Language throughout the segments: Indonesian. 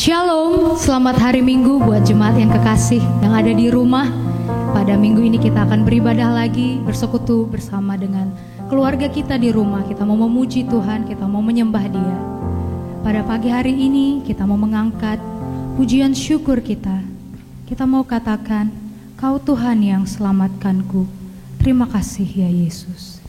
Shalom, selamat hari Minggu buat jemaat yang kekasih yang ada di rumah. Pada minggu ini kita akan beribadah lagi, bersekutu bersama dengan keluarga kita di rumah. Kita mau memuji Tuhan, kita mau menyembah Dia. Pada pagi hari ini kita mau mengangkat pujian syukur kita. Kita mau katakan, Kau Tuhan yang selamatkanku. Terima kasih ya Yesus.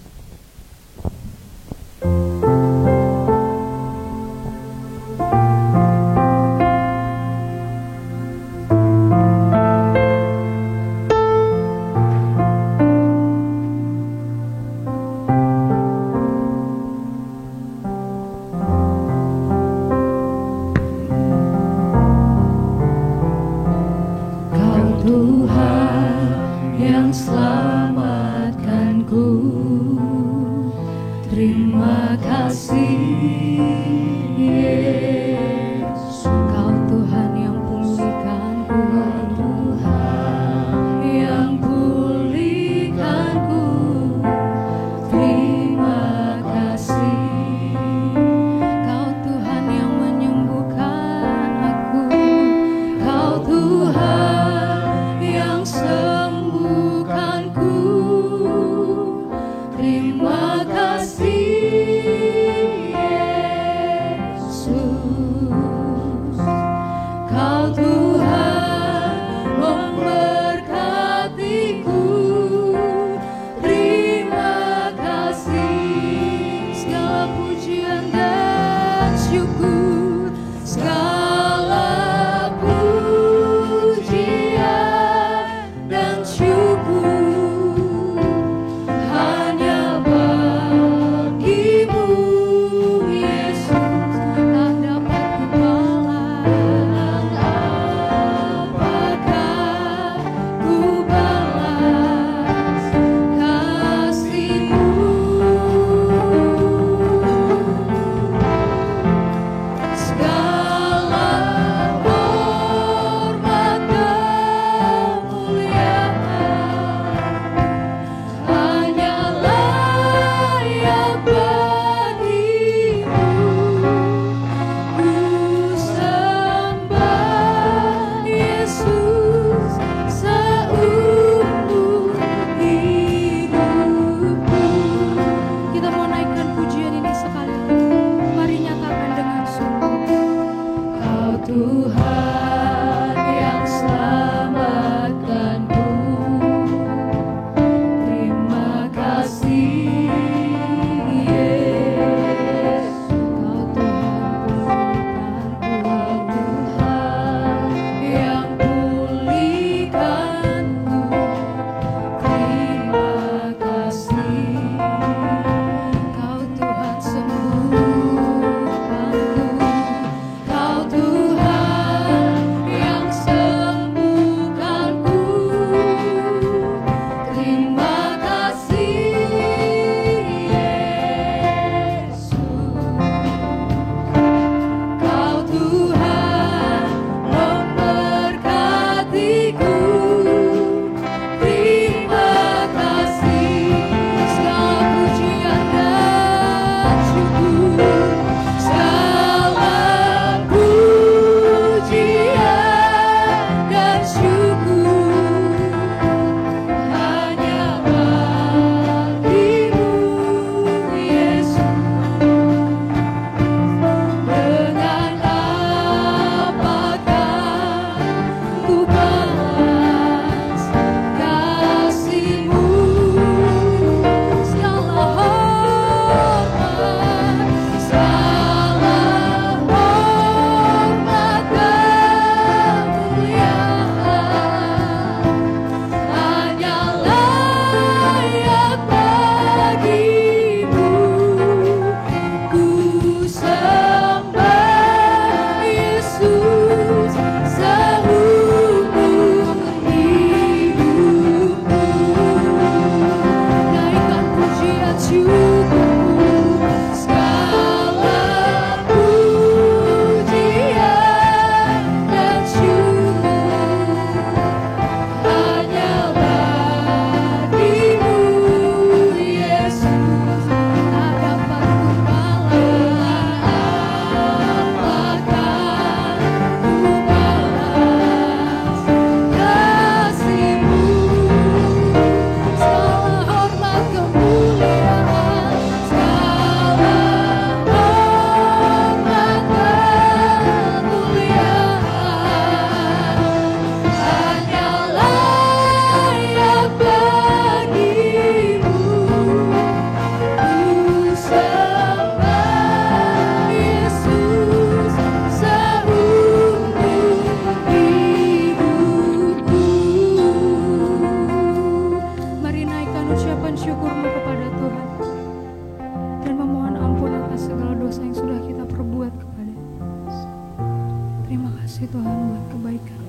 kasih Tuhan buat kebaikan.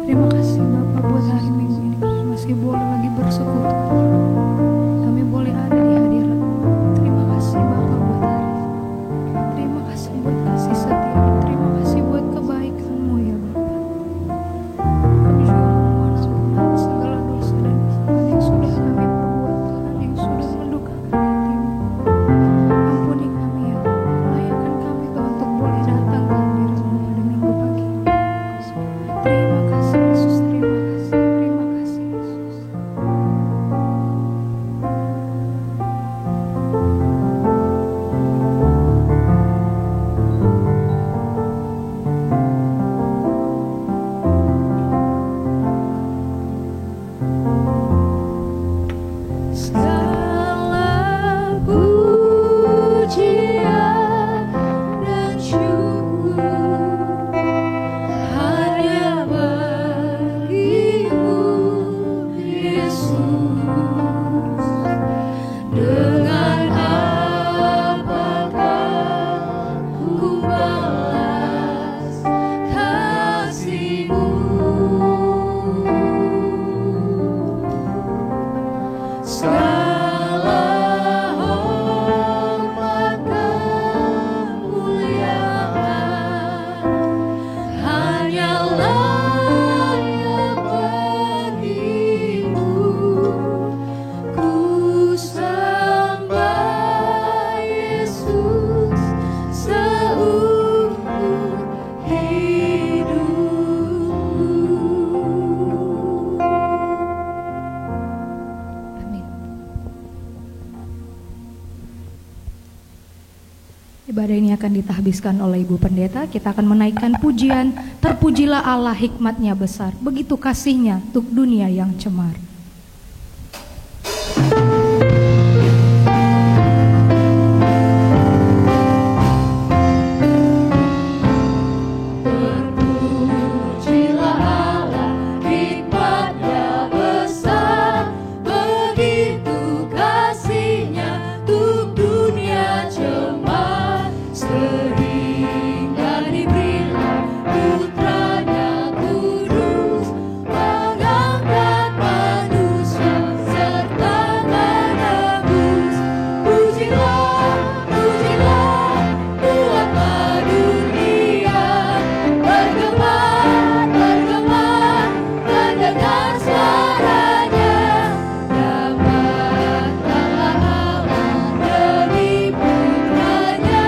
Terima kasih Bapak buat hari Minggu ini kami masih boleh lagi bersekutu. Kami boleh ada di hadirat. Terima kasih Bapak buat hari ini. Terima kasih buat kasih setia. Terima kasih buat kebaikan-Mu ya Bapak. Kami juga memohon ampunan segala dosa dan kesalahan yang sudah kami perbuat Tuhan, yang sudah mendukakan hati-Mu. Ampuni kami ya Bapa. Layakkan kami Tuhan untuk boleh datang ke hadirat-Mu pada minggu pagi ini. Terima kasih Yesus, terima kasih Yesus. Segala pujian dan syukur hanya bagi-Mu, Yesus. Dengan apakah ku balas kasih-Mu? Segala hormat kemuliaan hanya layak bagi-Mu. Ku sembah Yesus seumur hidupku. Amin. Ibadah ini akan ditahbiskan oleh Ibu Pendeta. Kita akan menaikkan pujian, terpujilah Allah hikmat-Nya besar, begitu kasih-Nya untuk dunia yang cemar. Terpujilah Allah hikmat-Nya besar, begitu kasih-Nya untuk dunia cemar. Sehingga diberilah putranya kudus, mengangkat manusia serta menebus. Pujilah, pujilah, buatlah dunia bergema, bergema, mendengar suaranya. Dapatkanlah Allah demi putranya,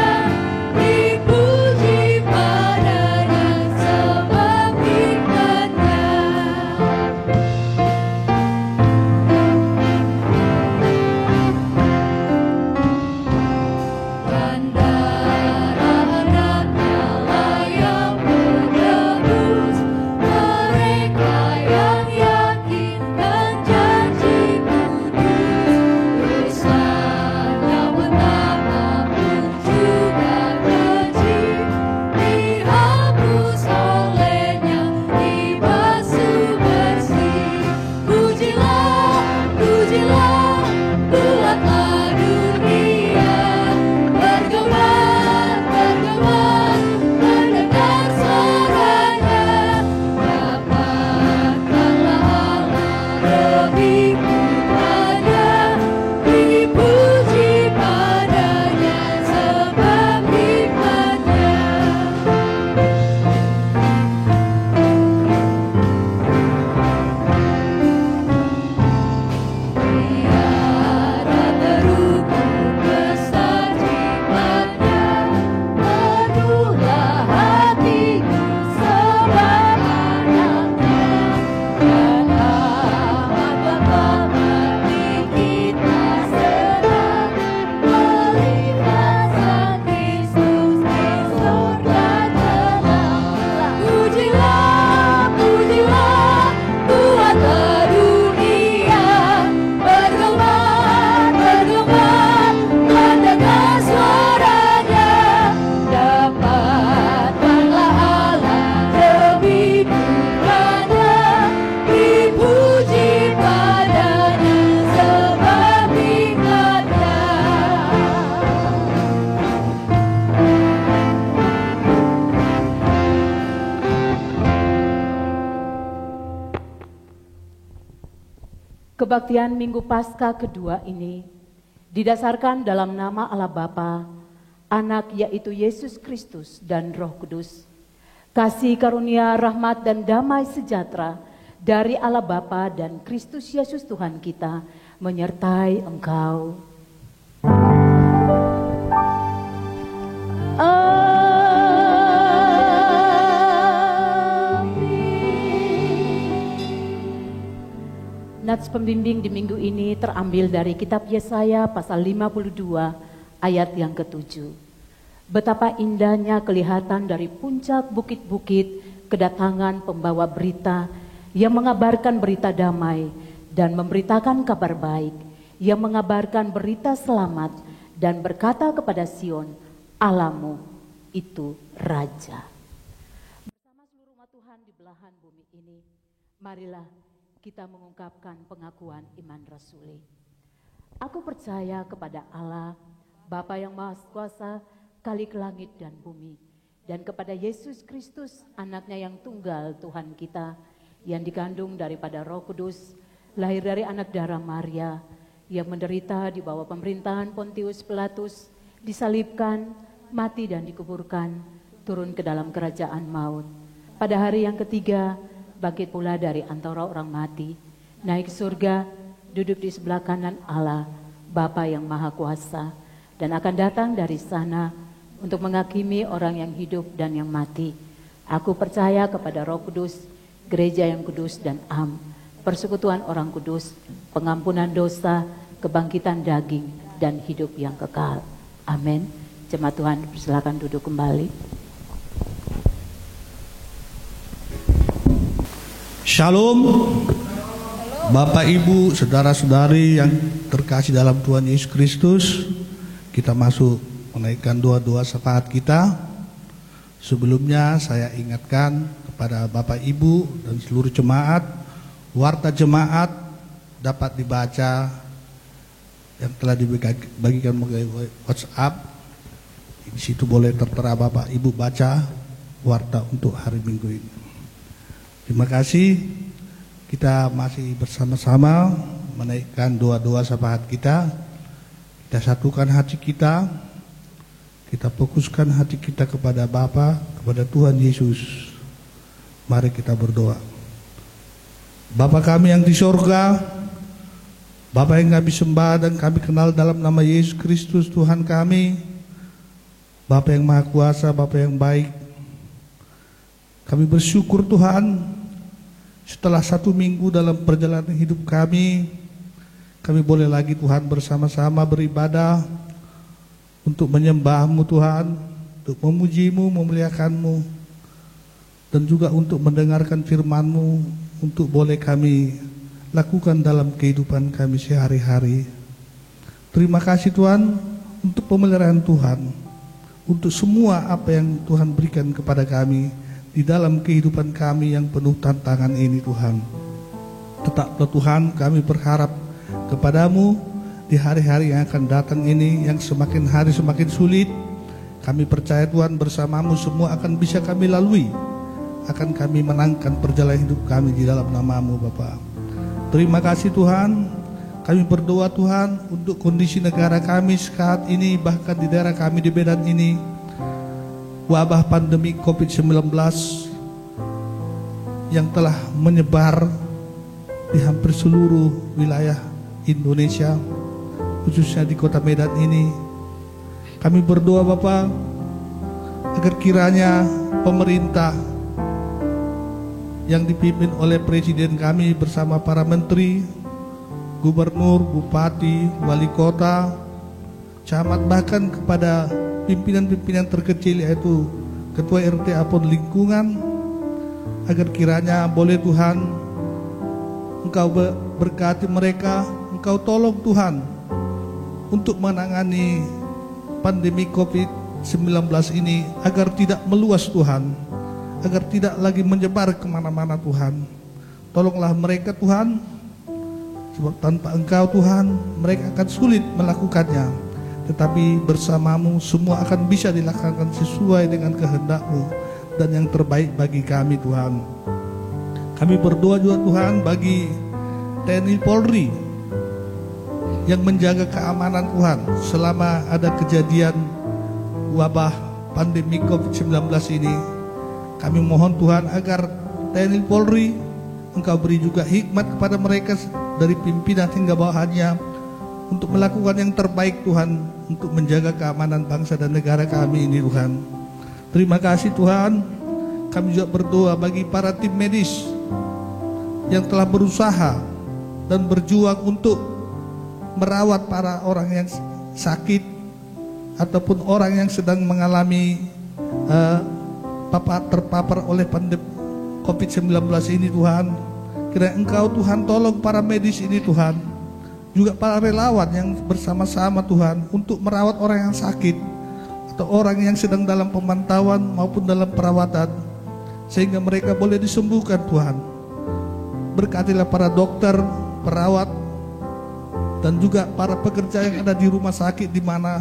Kebaktian Minggu Paskah kedua ini didasarkan dalam nama Allah Bapa, Anak yaitu Yesus Kristus dan Roh Kudus. Kasih karunia, rahmat dan damai sejahtera dari Allah Bapa dan Kristus Yesus Tuhan kita menyertai engkau. Nats pembimbing di minggu ini terambil dari kitab Yesaya pasal 52 ayat yang ke-7. Betapa indahnya kelihatan dari puncak bukit-bukit kedatangan pembawa berita yang mengabarkan berita damai dan memberitakan kabar baik, yang mengabarkan berita selamat dan berkata kepada Sion, Allahmu itu Raja. Bersama seluruh umat Tuhan di belahan bumi ini, marilah kita mengungkapkan pengakuan iman rasuli. Aku percaya kepada Allah, Bapa yang Maha Kuasa, Khalik langit dan bumi, dan kepada Yesus Kristus, anaknya yang tunggal Tuhan kita, yang dikandung daripada Roh Kudus, lahir dari anak darah Maria, yang menderita di bawah pemerintahan Pontius Pilatus, disalibkan, mati dan dikuburkan, turun ke dalam kerajaan maut. Pada hari yang ketiga, bangkit pula dari antara orang mati, naik surga, duduk di sebelah kanan Allah, Bapa yang Maha Kuasa, dan akan datang dari sana untuk menghakimi orang yang hidup dan yang mati. Aku percaya kepada Roh Kudus, gereja yang kudus dan am, persekutuan orang kudus, pengampunan dosa, kebangkitan daging, dan hidup yang kekal. Amin. Jemaat Tuhan, persilakan duduk kembali. Shalom, Bapak Ibu, saudara-saudari yang terkasih dalam Tuhan Yesus Kristus. Kita masuk menaikkan doa-doa syafaat kita. Sebelumnya saya ingatkan kepada Bapak Ibu dan seluruh jemaat, warta jemaat dapat dibaca yang telah dibagikan melalui WhatsApp. Di situ boleh tertera Bapak Ibu baca warta untuk hari Minggu ini. Terima kasih, kita masih bersama-sama menaikkan doa-doa syafaat kita. Kita satukan hati kita fokuskan hati kita kepada Bapa, kepada Tuhan Yesus. Mari kita berdoa. Bapa kami yang di sorga, Bapa yang kami sembah dan kami kenal dalam nama Yesus Kristus Tuhan kami, Bapa yang Maha Kuasa, Bapa yang baik, kami bersyukur Tuhan. Setelah 1 minggu dalam perjalanan hidup kami boleh lagi Tuhan bersama-sama beribadah untuk menyembah-Mu Tuhan, untuk memuji-Mu, memuliakan-Mu, dan juga untuk mendengarkan firman-Mu, untuk boleh kami lakukan dalam kehidupan kami sehari-hari. Terima kasih Tuhan untuk pemeliharaan Tuhan, untuk semua apa yang Tuhan berikan kepada kami di dalam kehidupan kami yang penuh tantangan ini Tuhan. Tetaplah Tuhan, kami berharap kepadamu di hari-hari yang akan datang ini, yang semakin hari semakin sulit. Kami percaya Tuhan, bersamamu semua akan bisa kami lalui, akan kami menangkan perjalanan hidup kami di dalam nama-Mu Bapa. Terima kasih Tuhan. Kami berdoa Tuhan untuk kondisi negara kami saat ini, bahkan di daerah kami di Medan ini, wabah pandemi COVID-19 yang telah menyebar di hampir seluruh wilayah Indonesia, khususnya di kota Medan ini. Kami berdoa Bapa, agar kiranya pemerintah yang dipimpin oleh Presiden kami bersama para menteri, gubernur, bupati, wali kota, camat, bahkan kepada pimpinan-pimpinan terkecil yaitu ketua RT apun lingkungan, agar kiranya boleh Tuhan Engkau berkati mereka, Engkau tolong Tuhan untuk menangani pandemi COVID-19 ini agar tidak meluas Tuhan, agar tidak lagi menyebar kemana-mana Tuhan. Tolonglah mereka Tuhan, sebab tanpa Engkau Tuhan mereka akan sulit melakukannya. Tetapi bersamamu semua akan bisa dilakukan sesuai dengan kehendak-Mu dan yang terbaik bagi kami Tuhan. Kami berdoa juga Tuhan bagi TNI Polri yang menjaga keamanan Tuhan selama ada kejadian wabah pandemi COVID-19 ini. Kami mohon Tuhan agar TNI Polri Engkau beri juga hikmat kepada mereka dari pimpinan hingga bawahannya untuk melakukan yang terbaik Tuhan untuk menjaga keamanan bangsa dan negara kami ini Tuhan. Terima kasih Tuhan. Kami juga berdoa bagi para tim medis yang telah berusaha dan berjuang untuk merawat para orang yang sakit ataupun orang yang sedang mengalami terpapar oleh pandemi COVID-19 ini Tuhan. Kiranya Engkau Tuhan tolong para medis ini Tuhan, juga para relawan yang bersama-sama Tuhan untuk merawat orang yang sakit atau orang yang sedang dalam pemantauan maupun dalam perawatan, sehingga mereka boleh disembuhkan Tuhan. Berkatilah para dokter, perawat, dan juga para pekerja yang ada di rumah sakit di mana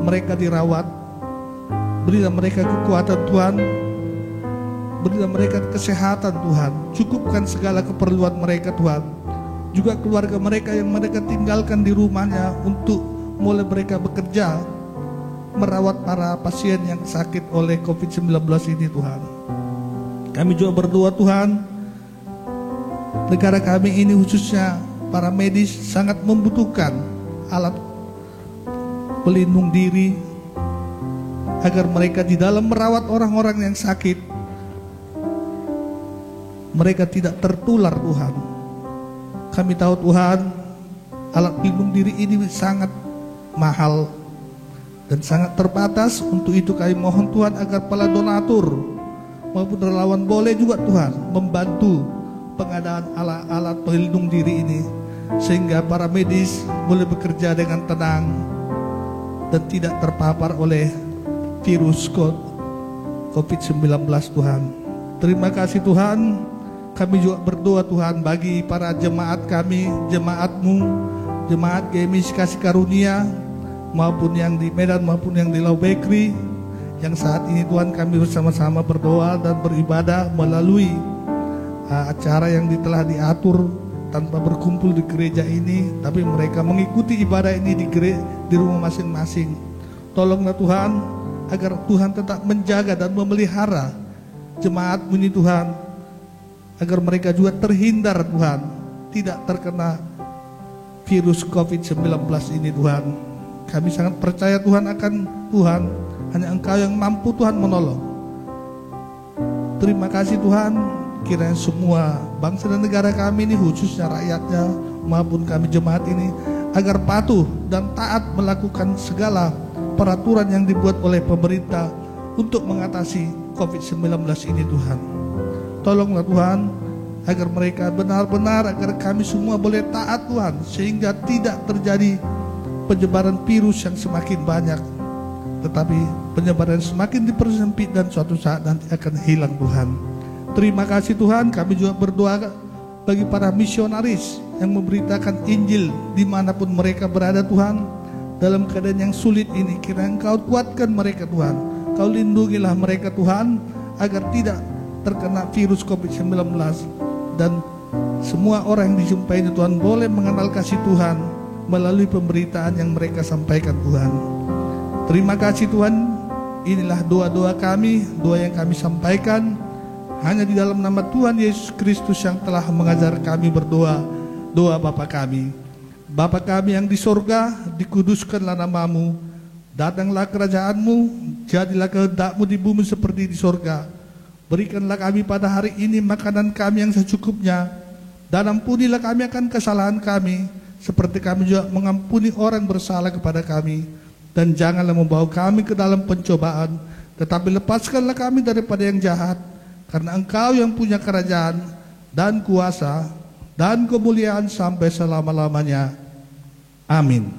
mereka dirawat. Berilah mereka kekuatan Tuhan, berilah mereka kesehatan Tuhan, cukupkan segala keperluan mereka Tuhan. Juga keluarga mereka yang mereka tinggalkan di rumahnya untuk mulai mereka bekerja merawat para pasien yang sakit oleh COVID-19 ini Tuhan. Kami juga berdoa Tuhan, negara kami ini khususnya para medis sangat membutuhkan alat pelindung diri agar mereka di dalam merawat orang-orang yang sakit mereka tidak tertular Tuhan. Kami tahu Tuhan, alat pelindung diri ini sangat mahal dan sangat terbatas. Untuk itu kami mohon Tuhan agar para donatur maupun relawan boleh juga Tuhan membantu pengadaan alat-alat pelindung diri ini, sehingga para medis boleh bekerja dengan tenang dan tidak terpapar oleh virus COVID-19 Tuhan. Terima kasih Tuhan. Kami juga berdoa Tuhan bagi para jemaat kami, jemaat-Mu, jemaat GMI Kasih Karunia, maupun yang di Medan maupun yang di Laubekri, yang saat ini Tuhan kami bersama-sama berdoa dan beribadah melalui acara yang telah diatur tanpa berkumpul di gereja ini, tapi mereka mengikuti ibadah ini di rumah masing-masing. Tolonglah Tuhan agar Tuhan tetap menjaga dan memelihara jemaat-Mu ini Tuhan, agar mereka juga terhindar Tuhan, tidak terkena virus COVID-19 ini Tuhan. Kami sangat percaya Tuhan akan Tuhan, hanya Engkau yang mampu Tuhan menolong. Terima kasih Tuhan, kiranya semua bangsa dan negara kami ini, khususnya rakyatnya maupun kami jemaat ini, agar patuh dan taat melakukan segala peraturan yang dibuat oleh pemerintah untuk mengatasi COVID-19 ini Tuhan. Tolonglah Tuhan agar mereka benar-benar, agar kami semua boleh taat Tuhan, sehingga tidak terjadi penyebaran virus yang semakin banyak, tetapi penyebaran semakin dipersempit dan suatu saat nanti akan hilang Tuhan. Terima kasih Tuhan. Kami juga berdoa bagi para misionaris yang memberitakan Injil dimanapun mereka berada Tuhan, dalam keadaan yang sulit ini. Kiranya Engkau kuatkan mereka Tuhan, Kau lindungilah mereka Tuhan, agar tidak terkena virus COVID-19, dan semua orang yang dijumpai Tuhan boleh mengenal kasih Tuhan melalui pemberitaan yang mereka sampaikan Tuhan. Terima kasih Tuhan. Inilah doa-doa kami, doa yang kami sampaikan hanya di dalam nama Tuhan Yesus Kristus yang telah mengajar kami berdoa. Doa Bapa kami. Bapa kami yang di sorga, dikuduskanlah nama-Mu, datanglah kerajaan-Mu, jadilah kehendak-Mu di bumi seperti di sorga. Berikanlah kami pada hari ini makanan kami yang secukupnya, dan ampunilah kami akan kesalahan kami, seperti kami juga mengampuni orang bersalah kepada kami. Dan janganlah membawa kami ke dalam pencobaan, tetapi lepaskanlah kami daripada yang jahat, karena Engkau yang punya kerajaan dan kuasa dan kemuliaan sampai selama-lamanya. Amin.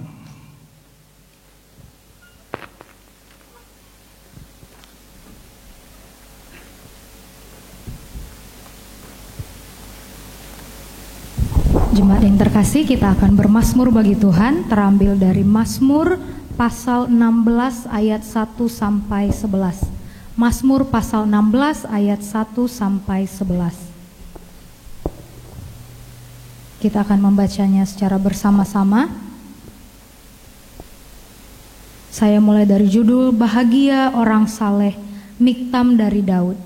Jemaat yang terkasih, kita akan bermazmur bagi Tuhan, terambil dari Mazmur pasal 16 ayat 1 sampai 11. Mazmur pasal 16 ayat 1 sampai 11. Kita akan membacanya secara bersama-sama. Saya mulai dari judul Bahagia Orang Saleh, Miktam dari Daud.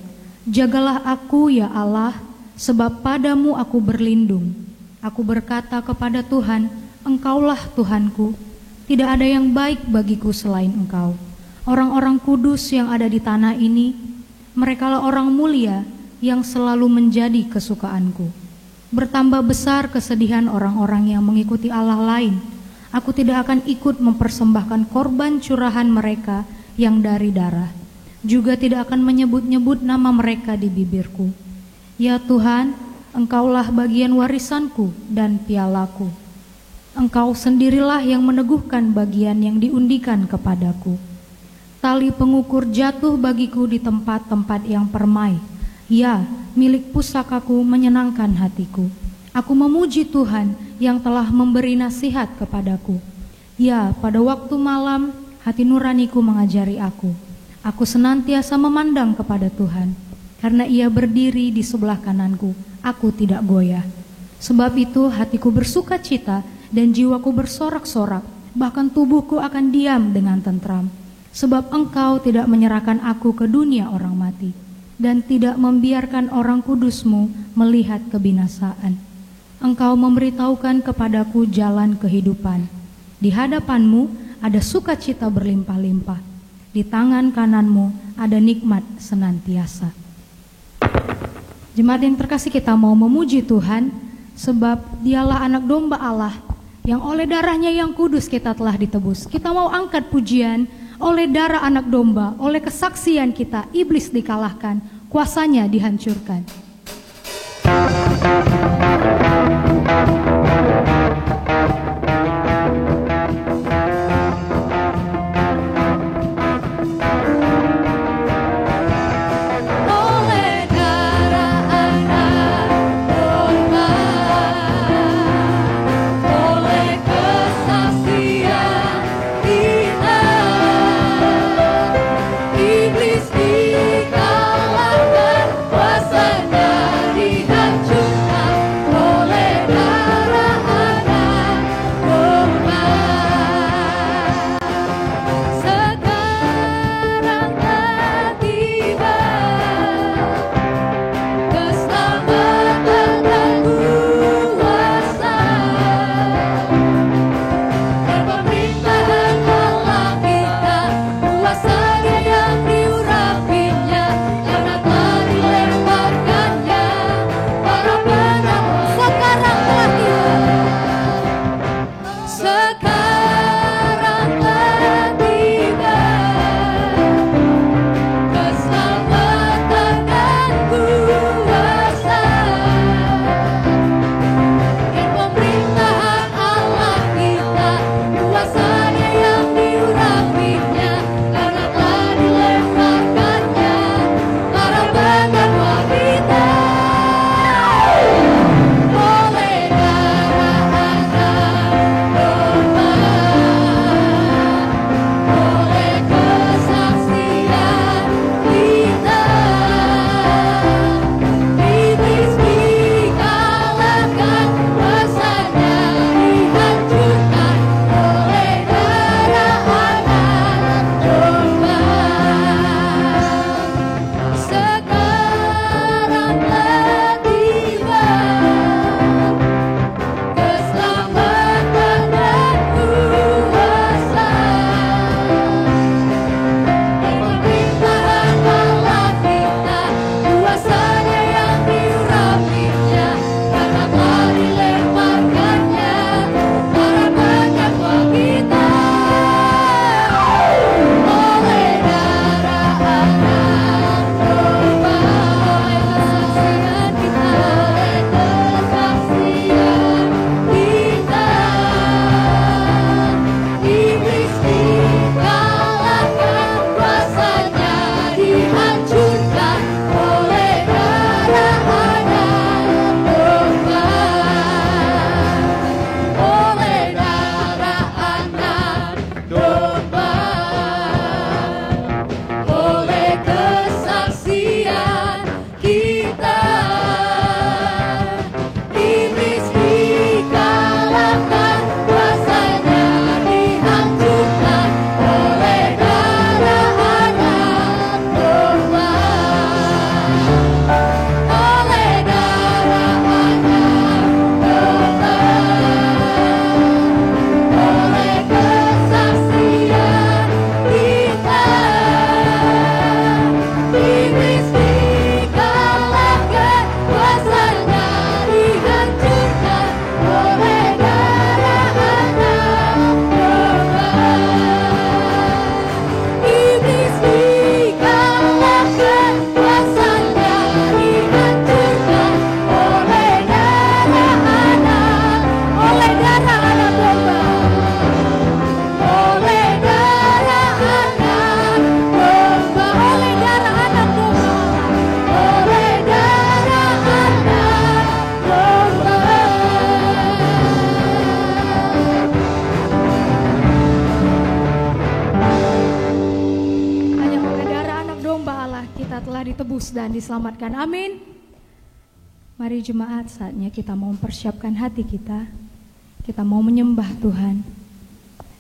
Jagalah aku ya Allah, sebab padamu aku berlindung. Aku berkata kepada Tuhan, Engkaulah Tuhanku. Tidak ada yang baik bagiku selain Engkau. Orang-orang kudus yang ada di tanah ini, merekalah orang mulia yang selalu menjadi kesukaanku. Bertambah besar kesedihan orang-orang yang mengikuti Allah lain. Aku tidak akan ikut mempersembahkan korban curahan mereka yang dari darah. Juga tidak akan menyebut-nyebut nama mereka di bibirku. Ya Tuhan, Engkaulah bagian warisanku dan pialaku. Engkau sendirilah yang meneguhkan bagian yang diundikan kepadaku. Tali pengukur jatuh bagiku di tempat-tempat yang permai. Ya, milik pusakaku menyenangkan hatiku. Aku memuji Tuhan yang telah memberi nasihat kepadaku. Ya, pada waktu malam hati nuraniku mengajari aku. Aku senantiasa memandang kepada Tuhan. Karena Ia berdiri di sebelah kananku, aku tidak goyah. Sebab itu hatiku bersuka cita dan jiwaku bersorak-sorak. Bahkan tubuhku akan diam dengan tentram. Sebab Engkau tidak menyerahkan aku ke dunia orang mati, dan tidak membiarkan orang kudus-Mu melihat kebinasaan. Engkau memberitahukan kepadaku jalan kehidupan. Di hadapan-Mu ada sukacita berlimpah-limpah. Di tangan kanan-Mu ada nikmat senantiasa. Jemaat yang terkasih, kita mau memuji Tuhan, sebab Dialah anak domba Allah, yang oleh darahnya yang kudus kita telah ditebus. Kita mau angkat pujian, oleh darah anak domba, oleh kesaksian kita, iblis dikalahkan, kuasanya dihancurkan. Iblis dikalahkan, kuasanya dihancurkan. kita telah ditebus dan diselamatkan. Amin. Mari jemaat, saatnya kita mau mempersiapkan hati kita. Kita mau menyembah Tuhan.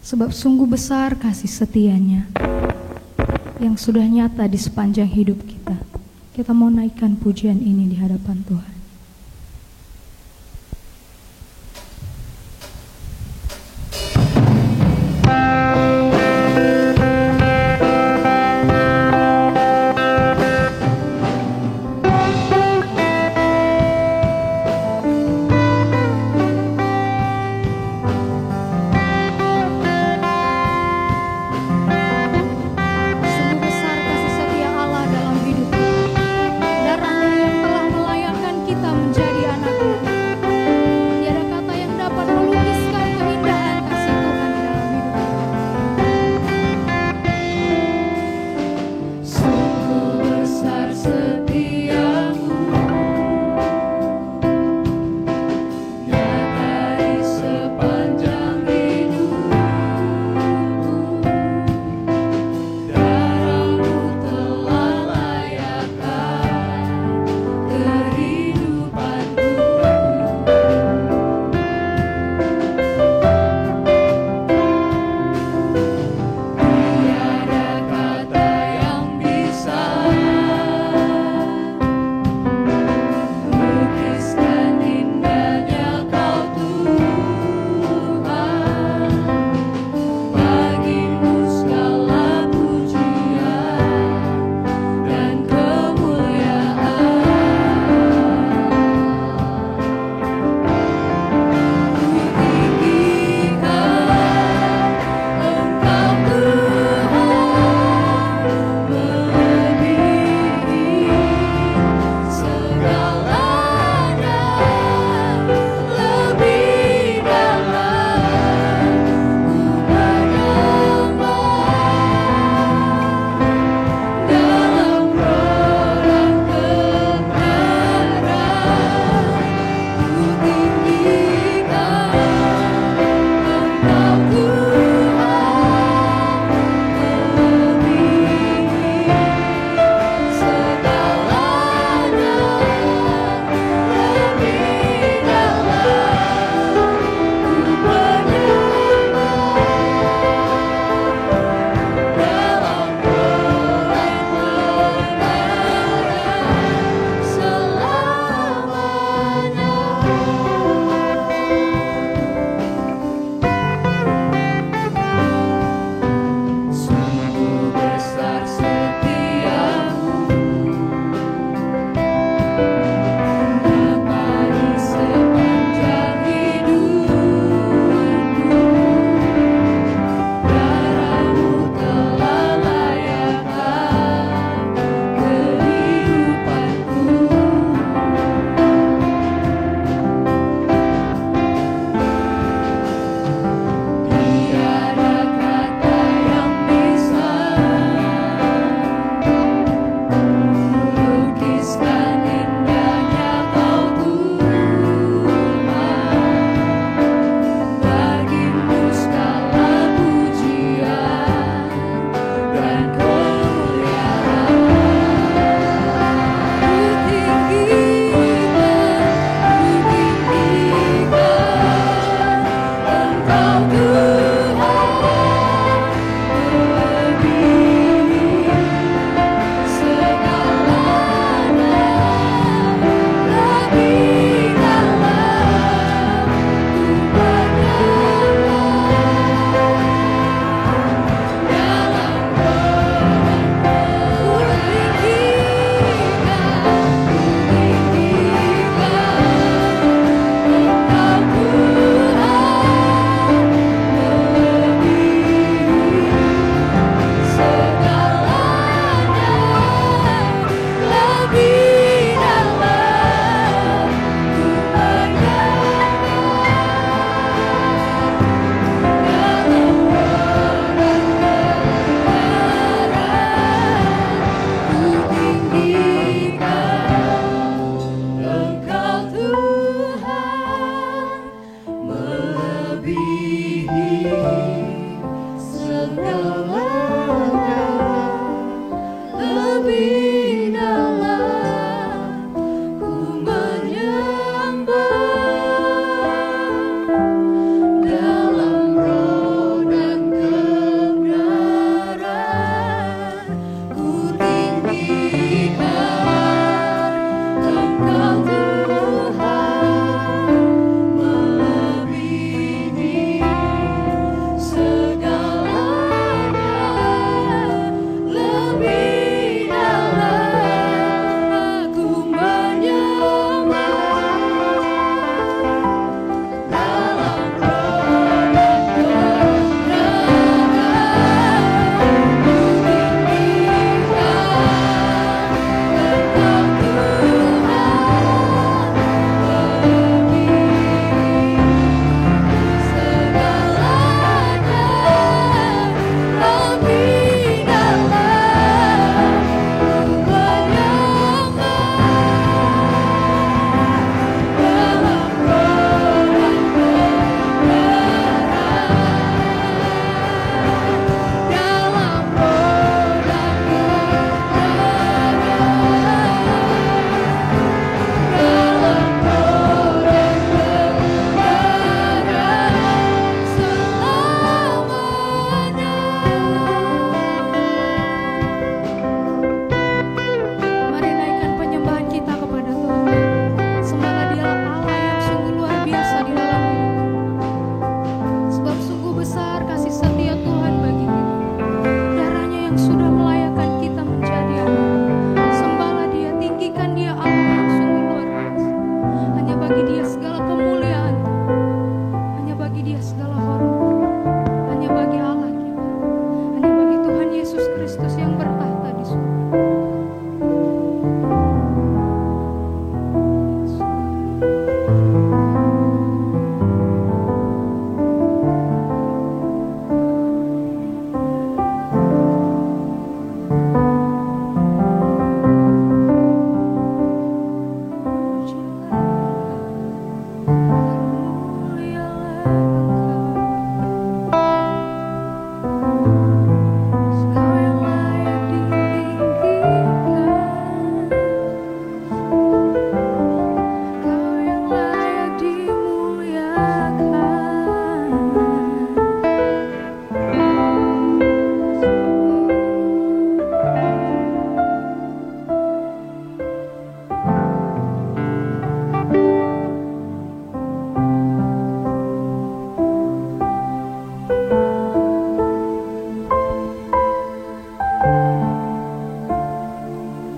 Sebab sungguh besar kasih setia-Nya yang sudah nyata di sepanjang hidup kita. Kita mau naikkan pujian ini di hadapan Tuhan. Sungguh besar kasih setia Allah dalam hidup kita. Darah-Nya yang telah melayakkan kita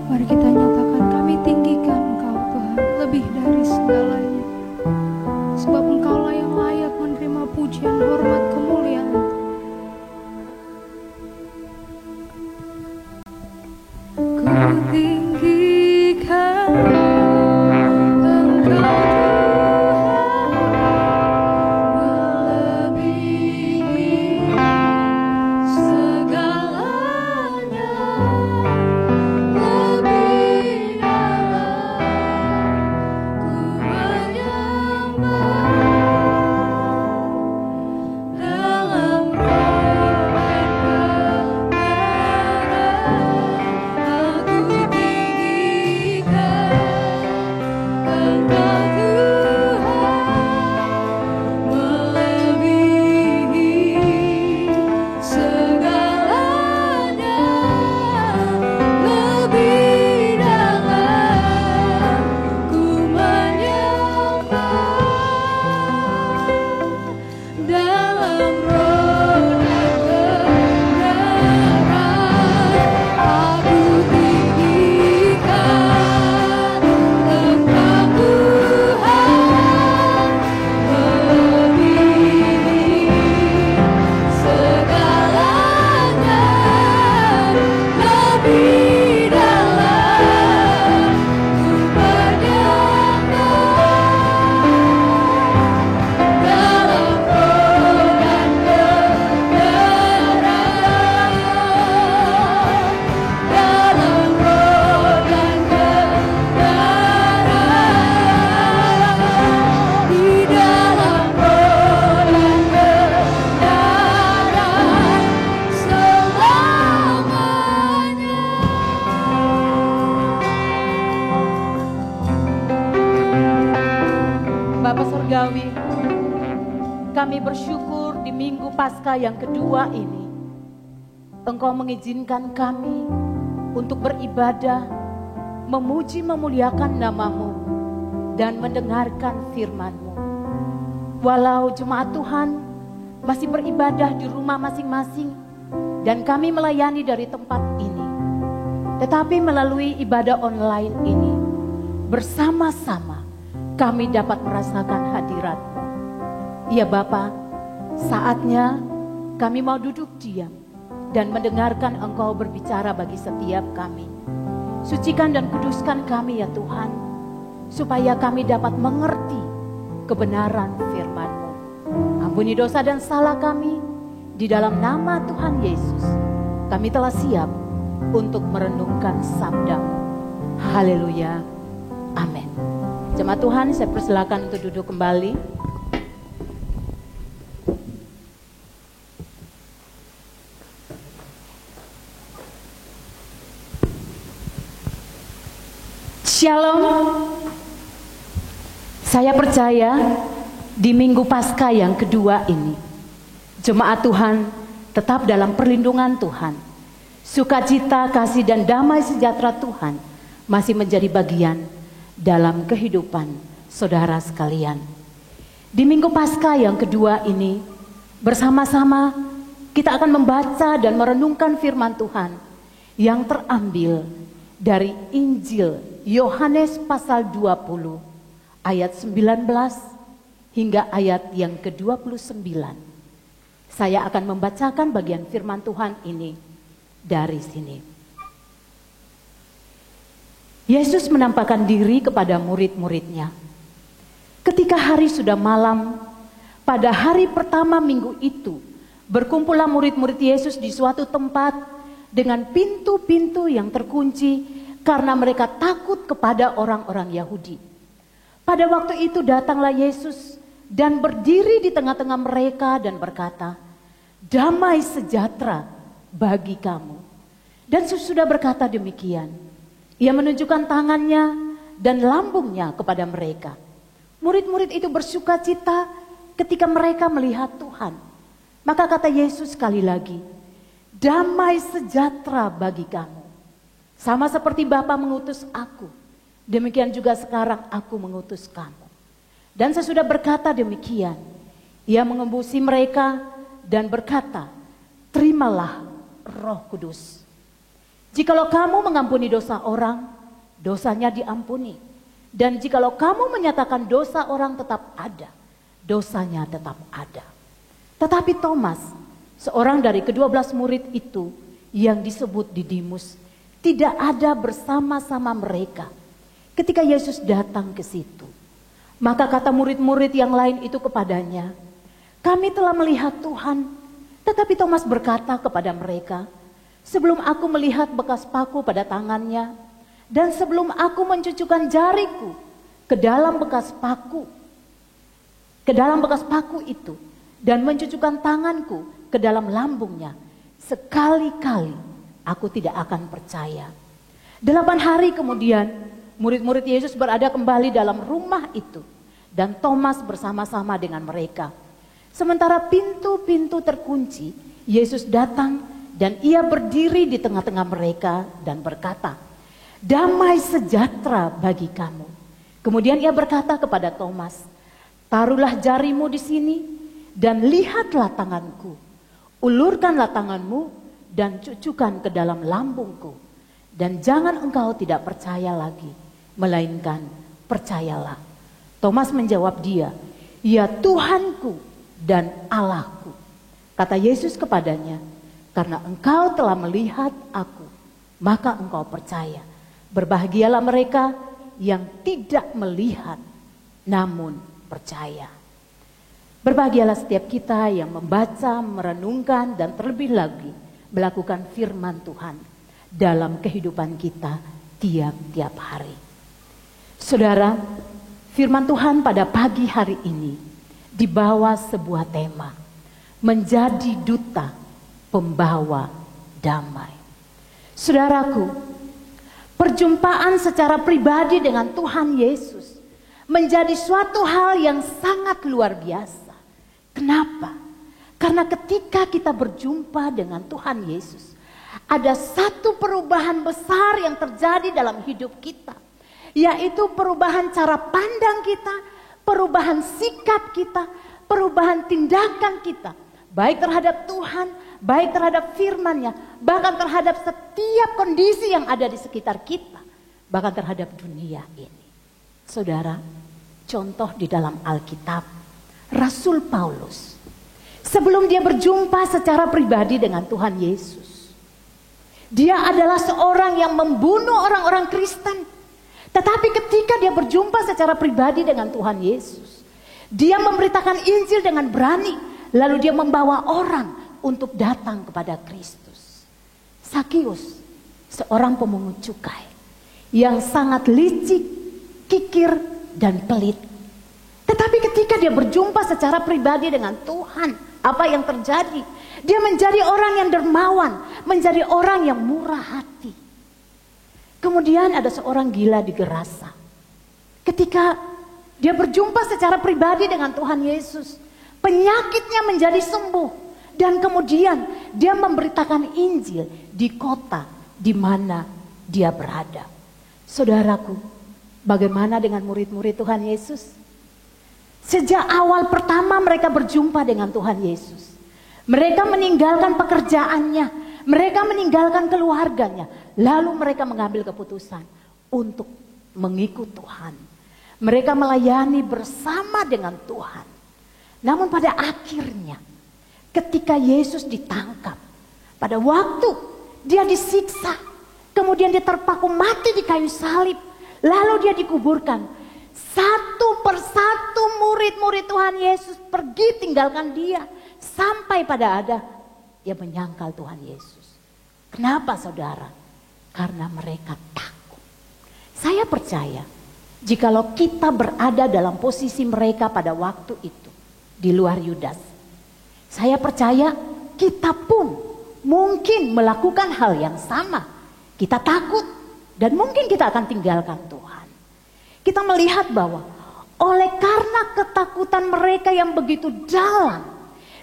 Mari kita nyatakan, kami tinggikan Engkau Tuhan lebih dari segalanya. Sebab Engkaulah yang layak menerima pujian, hormat, kemuliaan. Ku tinggikan Engkau Tuhan, melebihi segalanya, lebih dalam ku menyembah dalam roh dan kebenaran. Aku tinggikan Engkau Tuhan, melebihi segalanya, lebih dalam ku menyembah dalam roh dan kebenaran. Aku tinggikan Engkau Tuhan, melebihi segalanya, lebih dalam ku menyembah dalam roh dan kebenaran, dalam roh dan kebenaran, di dalam roh dan kebenaran selamanya. Bapa Surgawi, kami bersyukur di Minggu Paskah yang kedua ini, Engkau mengizinkan kami untuk beribadah, memuji memuliakan nama-Mu, dan mendengarkan firman-Mu. Walau jemaat Tuhan masih beribadah di rumah masing-masing, dan kami melayani dari tempat ini, tetapi melalui ibadah online ini, bersama-sama kami dapat merasakan hadirat-Mu. Ya Bapa, saatnya kami mau duduk diam dan mendengarkan Engkau berbicara bagi setiap kami. Sucikan dan kuduskan kami ya Tuhan, supaya kami dapat mengerti kebenaran firman-Mu. Ampuni dosa dan salah kami, di dalam nama Tuhan Yesus kami telah siap untuk merenungkan sabda-Mu. Haleluya, amin. Jemaat Tuhan, saya persilakan untuk duduk kembali. Shalom. Saya percaya di Minggu Paskah yang kedua ini, jemaat Tuhan tetap dalam perlindungan Tuhan. Sukacita, kasih dan damai sejahtera Tuhan masih menjadi bagian dalam kehidupan saudara sekalian. Di Minggu Paskah yang kedua ini, bersama-sama kita akan membaca dan merenungkan firman Tuhan yang terambil dari Injil Yohanes pasal 20 ayat 19 hingga ayat yang ke-29. Saya akan membacakan bagian firman Tuhan ini dari sini. Yesus menampakkan diri kepada murid-muridnya. Ketika hari sudah malam, pada hari pertama minggu itu, berkumpullah murid-murid Yesus di suatu tempat dengan pintu-pintu yang terkunci karena mereka takut kepada orang-orang Yahudi. Pada waktu itu datanglah Yesus dan berdiri di tengah-tengah mereka dan berkata, "Damai sejahtera bagi kamu." Dan sesudah berkata demikian, Ia menunjukkan tangannya dan lambungnya kepada mereka. Murid-murid itu bersuka cita ketika mereka melihat Tuhan. Maka kata Yesus sekali lagi, "Damai sejahtera bagi kamu. Sama seperti Bapa mengutus aku, demikian juga sekarang aku mengutus kamu." Dan sesudah berkata demikian, Ia mengembusi mereka dan berkata, "Terimalah Roh Kudus." Jikalau kamu mengampuni dosa orang, dosanya diampuni. Dan jikalau kamu menyatakan dosa orang tetap ada, dosanya tetap ada. Tetapi Thomas, seorang dari ke-12 murid itu yang disebut Didimus, tidak ada bersama-sama mereka ketika Yesus datang ke situ. Maka kata murid-murid yang lain itu kepadanya, "Kami telah melihat Tuhan." Tetapi Thomas berkata kepada mereka, "Sebelum aku melihat bekas paku pada tangannya, dan sebelum aku mencucukkan jariku ke dalam bekas paku itu, dan mencucukkan tanganku ke dalam lambungnya, sekali-kali aku tidak akan percaya." 8 hari kemudian, murid-murid Yesus berada kembali dalam rumah itu, dan Thomas bersama-sama dengan mereka. Sementara pintu-pintu terkunci, Yesus datang dan ia berdiri di tengah-tengah mereka dan berkata, "Damai sejahtera bagi kamu." Kemudian ia berkata kepada Thomas, "Taruhlah jarimu di sini dan lihatlah tanganku. Ulurkanlah tanganmu dan cucukkan ke dalam lambungku. Dan jangan engkau tidak percaya lagi, melainkan percayalah." Thomas menjawab dia, "Ya Tuhanku dan Allahku." Kata Yesus kepadanya, "Karena engkau telah melihat aku, maka engkau percaya. Berbahagialah mereka yang tidak melihat, namun percaya." Berbahagialah setiap kita yang membaca, merenungkan, dan terlebih lagi melakukan firman Tuhan dalam kehidupan kita tiap-tiap hari. Saudara, firman Tuhan pada pagi hari ini dibawa sebuah tema, menjadi duta pembawa damai. Saudaraku, perjumpaan secara pribadi dengan Tuhan Yesus menjadi suatu hal yang sangat luar biasa. Kenapa? Karena ketika kita berjumpa dengan Tuhan Yesus, ada satu perubahan besar yang terjadi dalam hidup kita, yaitu perubahan cara pandang kita, perubahan sikap kita, perubahan tindakan kita, baik terhadap Tuhan, baik terhadap firman-Nya, bahkan terhadap setiap kondisi yang ada di sekitar kita, bahkan terhadap dunia ini. Saudara, contoh di dalam Alkitab, Rasul Paulus, sebelum dia berjumpa secara pribadi dengan Tuhan Yesus, dia adalah seorang yang membunuh orang-orang Kristen. Tetapi ketika dia berjumpa secara pribadi dengan Tuhan Yesus, dia memberitakan Injil dengan berani, lalu dia membawa orang untuk datang kepada Kristus. Sakius, seorang pemungut cukai yang sangat licik, kikir, dan pelit. Tetapi ketika dia berjumpa secara pribadi dengan Tuhan, apa yang terjadi? Dia menjadi orang yang dermawan, menjadi orang yang murah hati. Kemudian ada seorang gila di Gerasa. Ketika dia berjumpa secara pribadi dengan Tuhan Yesus, penyakitnya menjadi sembuh. Dan kemudian dia memberitakan Injil di kota di mana dia berada. Saudaraku, bagaimana dengan murid-murid Tuhan Yesus? Sejak awal pertama mereka berjumpa dengan Tuhan Yesus, mereka meninggalkan pekerjaannya, mereka meninggalkan keluarganya, lalu mereka mengambil keputusan untuk mengikut Tuhan. Mereka melayani bersama dengan Tuhan. Namun pada akhirnya, ketika Yesus ditangkap, pada waktu dia disiksa, kemudian dia terpaku mati di kayu salib, lalu dia dikuburkan. Satu persatu murid-murid Tuhan Yesus pergi tinggalkan dia, sampai pada ada yang menyangkal Tuhan Yesus. Kenapa saudara? Karena mereka takut. Saya percaya, jikalau kita berada dalam posisi mereka pada waktu itu, di luar Yudas, saya percaya kita pun mungkin melakukan hal yang sama. Kita takut dan mungkin kita akan tinggalkan Tuhan. Kita melihat bahwa oleh karena ketakutan mereka yang begitu dalam,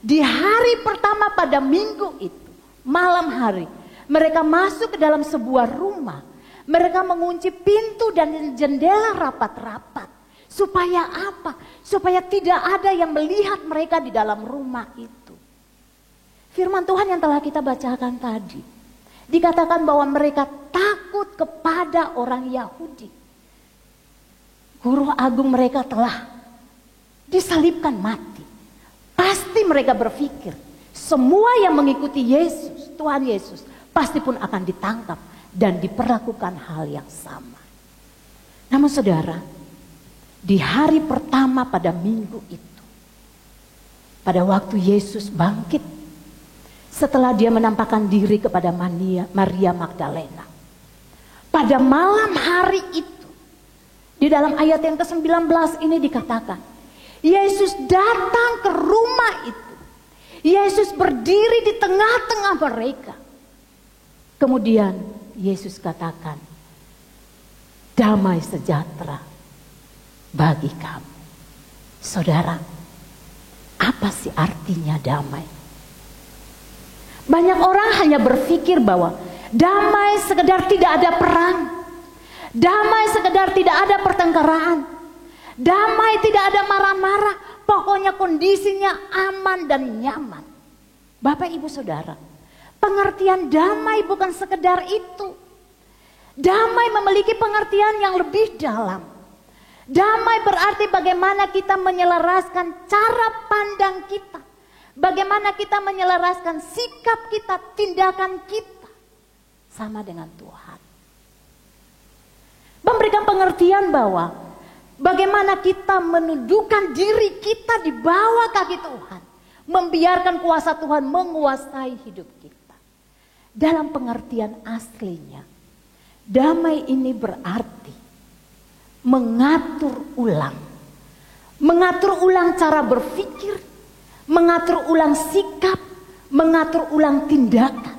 di hari pertama pada minggu itu, malam hari, mereka masuk ke dalam sebuah rumah. Mereka mengunci pintu dan jendela rapat-rapat. Supaya apa? Supaya tidak ada yang melihat mereka di dalam rumah itu. Firman Tuhan yang telah kita bacakan tadi. Dikatakan bahwa mereka takut kepada orang Yahudi. Guru agung mereka telah disalibkan mati. Pasti mereka berpikir semua yang mengikuti Yesus, Tuhan Yesus, pasti pun akan ditangkap dan diperlakukan hal yang sama. Namun saudara, di hari pertama pada minggu itu, pada waktu Yesus bangkit, setelah dia menampakkan diri kepada Maria Magdalena, pada malam hari itu, di dalam ayat yang ke-19 ini dikatakan, Yesus datang ke rumah itu. Yesus berdiri di tengah-tengah mereka. Kemudian Yesus katakan, damai sejahtera bagi kamu. Saudara, apa sih artinya damai? Banyak orang hanya berpikir bahwa damai sekedar tidak ada perang. Damai sekedar tidak ada pertengkaran. Damai tidak ada marah-marah. Pokoknya kondisinya aman dan nyaman. Bapak Ibu Saudara, pengertian damai bukan sekedar itu. Damai memiliki pengertian yang lebih dalam. Damai berarti bagaimana kita menyelaraskan cara pandang kita. Bagaimana kita menyelaraskan sikap kita, tindakan kita sama dengan Tuhan. Memberikan pengertian bahwa bagaimana kita menundukkan diri kita di bawah kaki Tuhan. Membiarkan kuasa Tuhan menguasai hidup kita. Dalam pengertian aslinya, damai ini berarti mengatur ulang. Mengatur ulang cara berpikir, mengatur ulang sikap, mengatur ulang tindakan.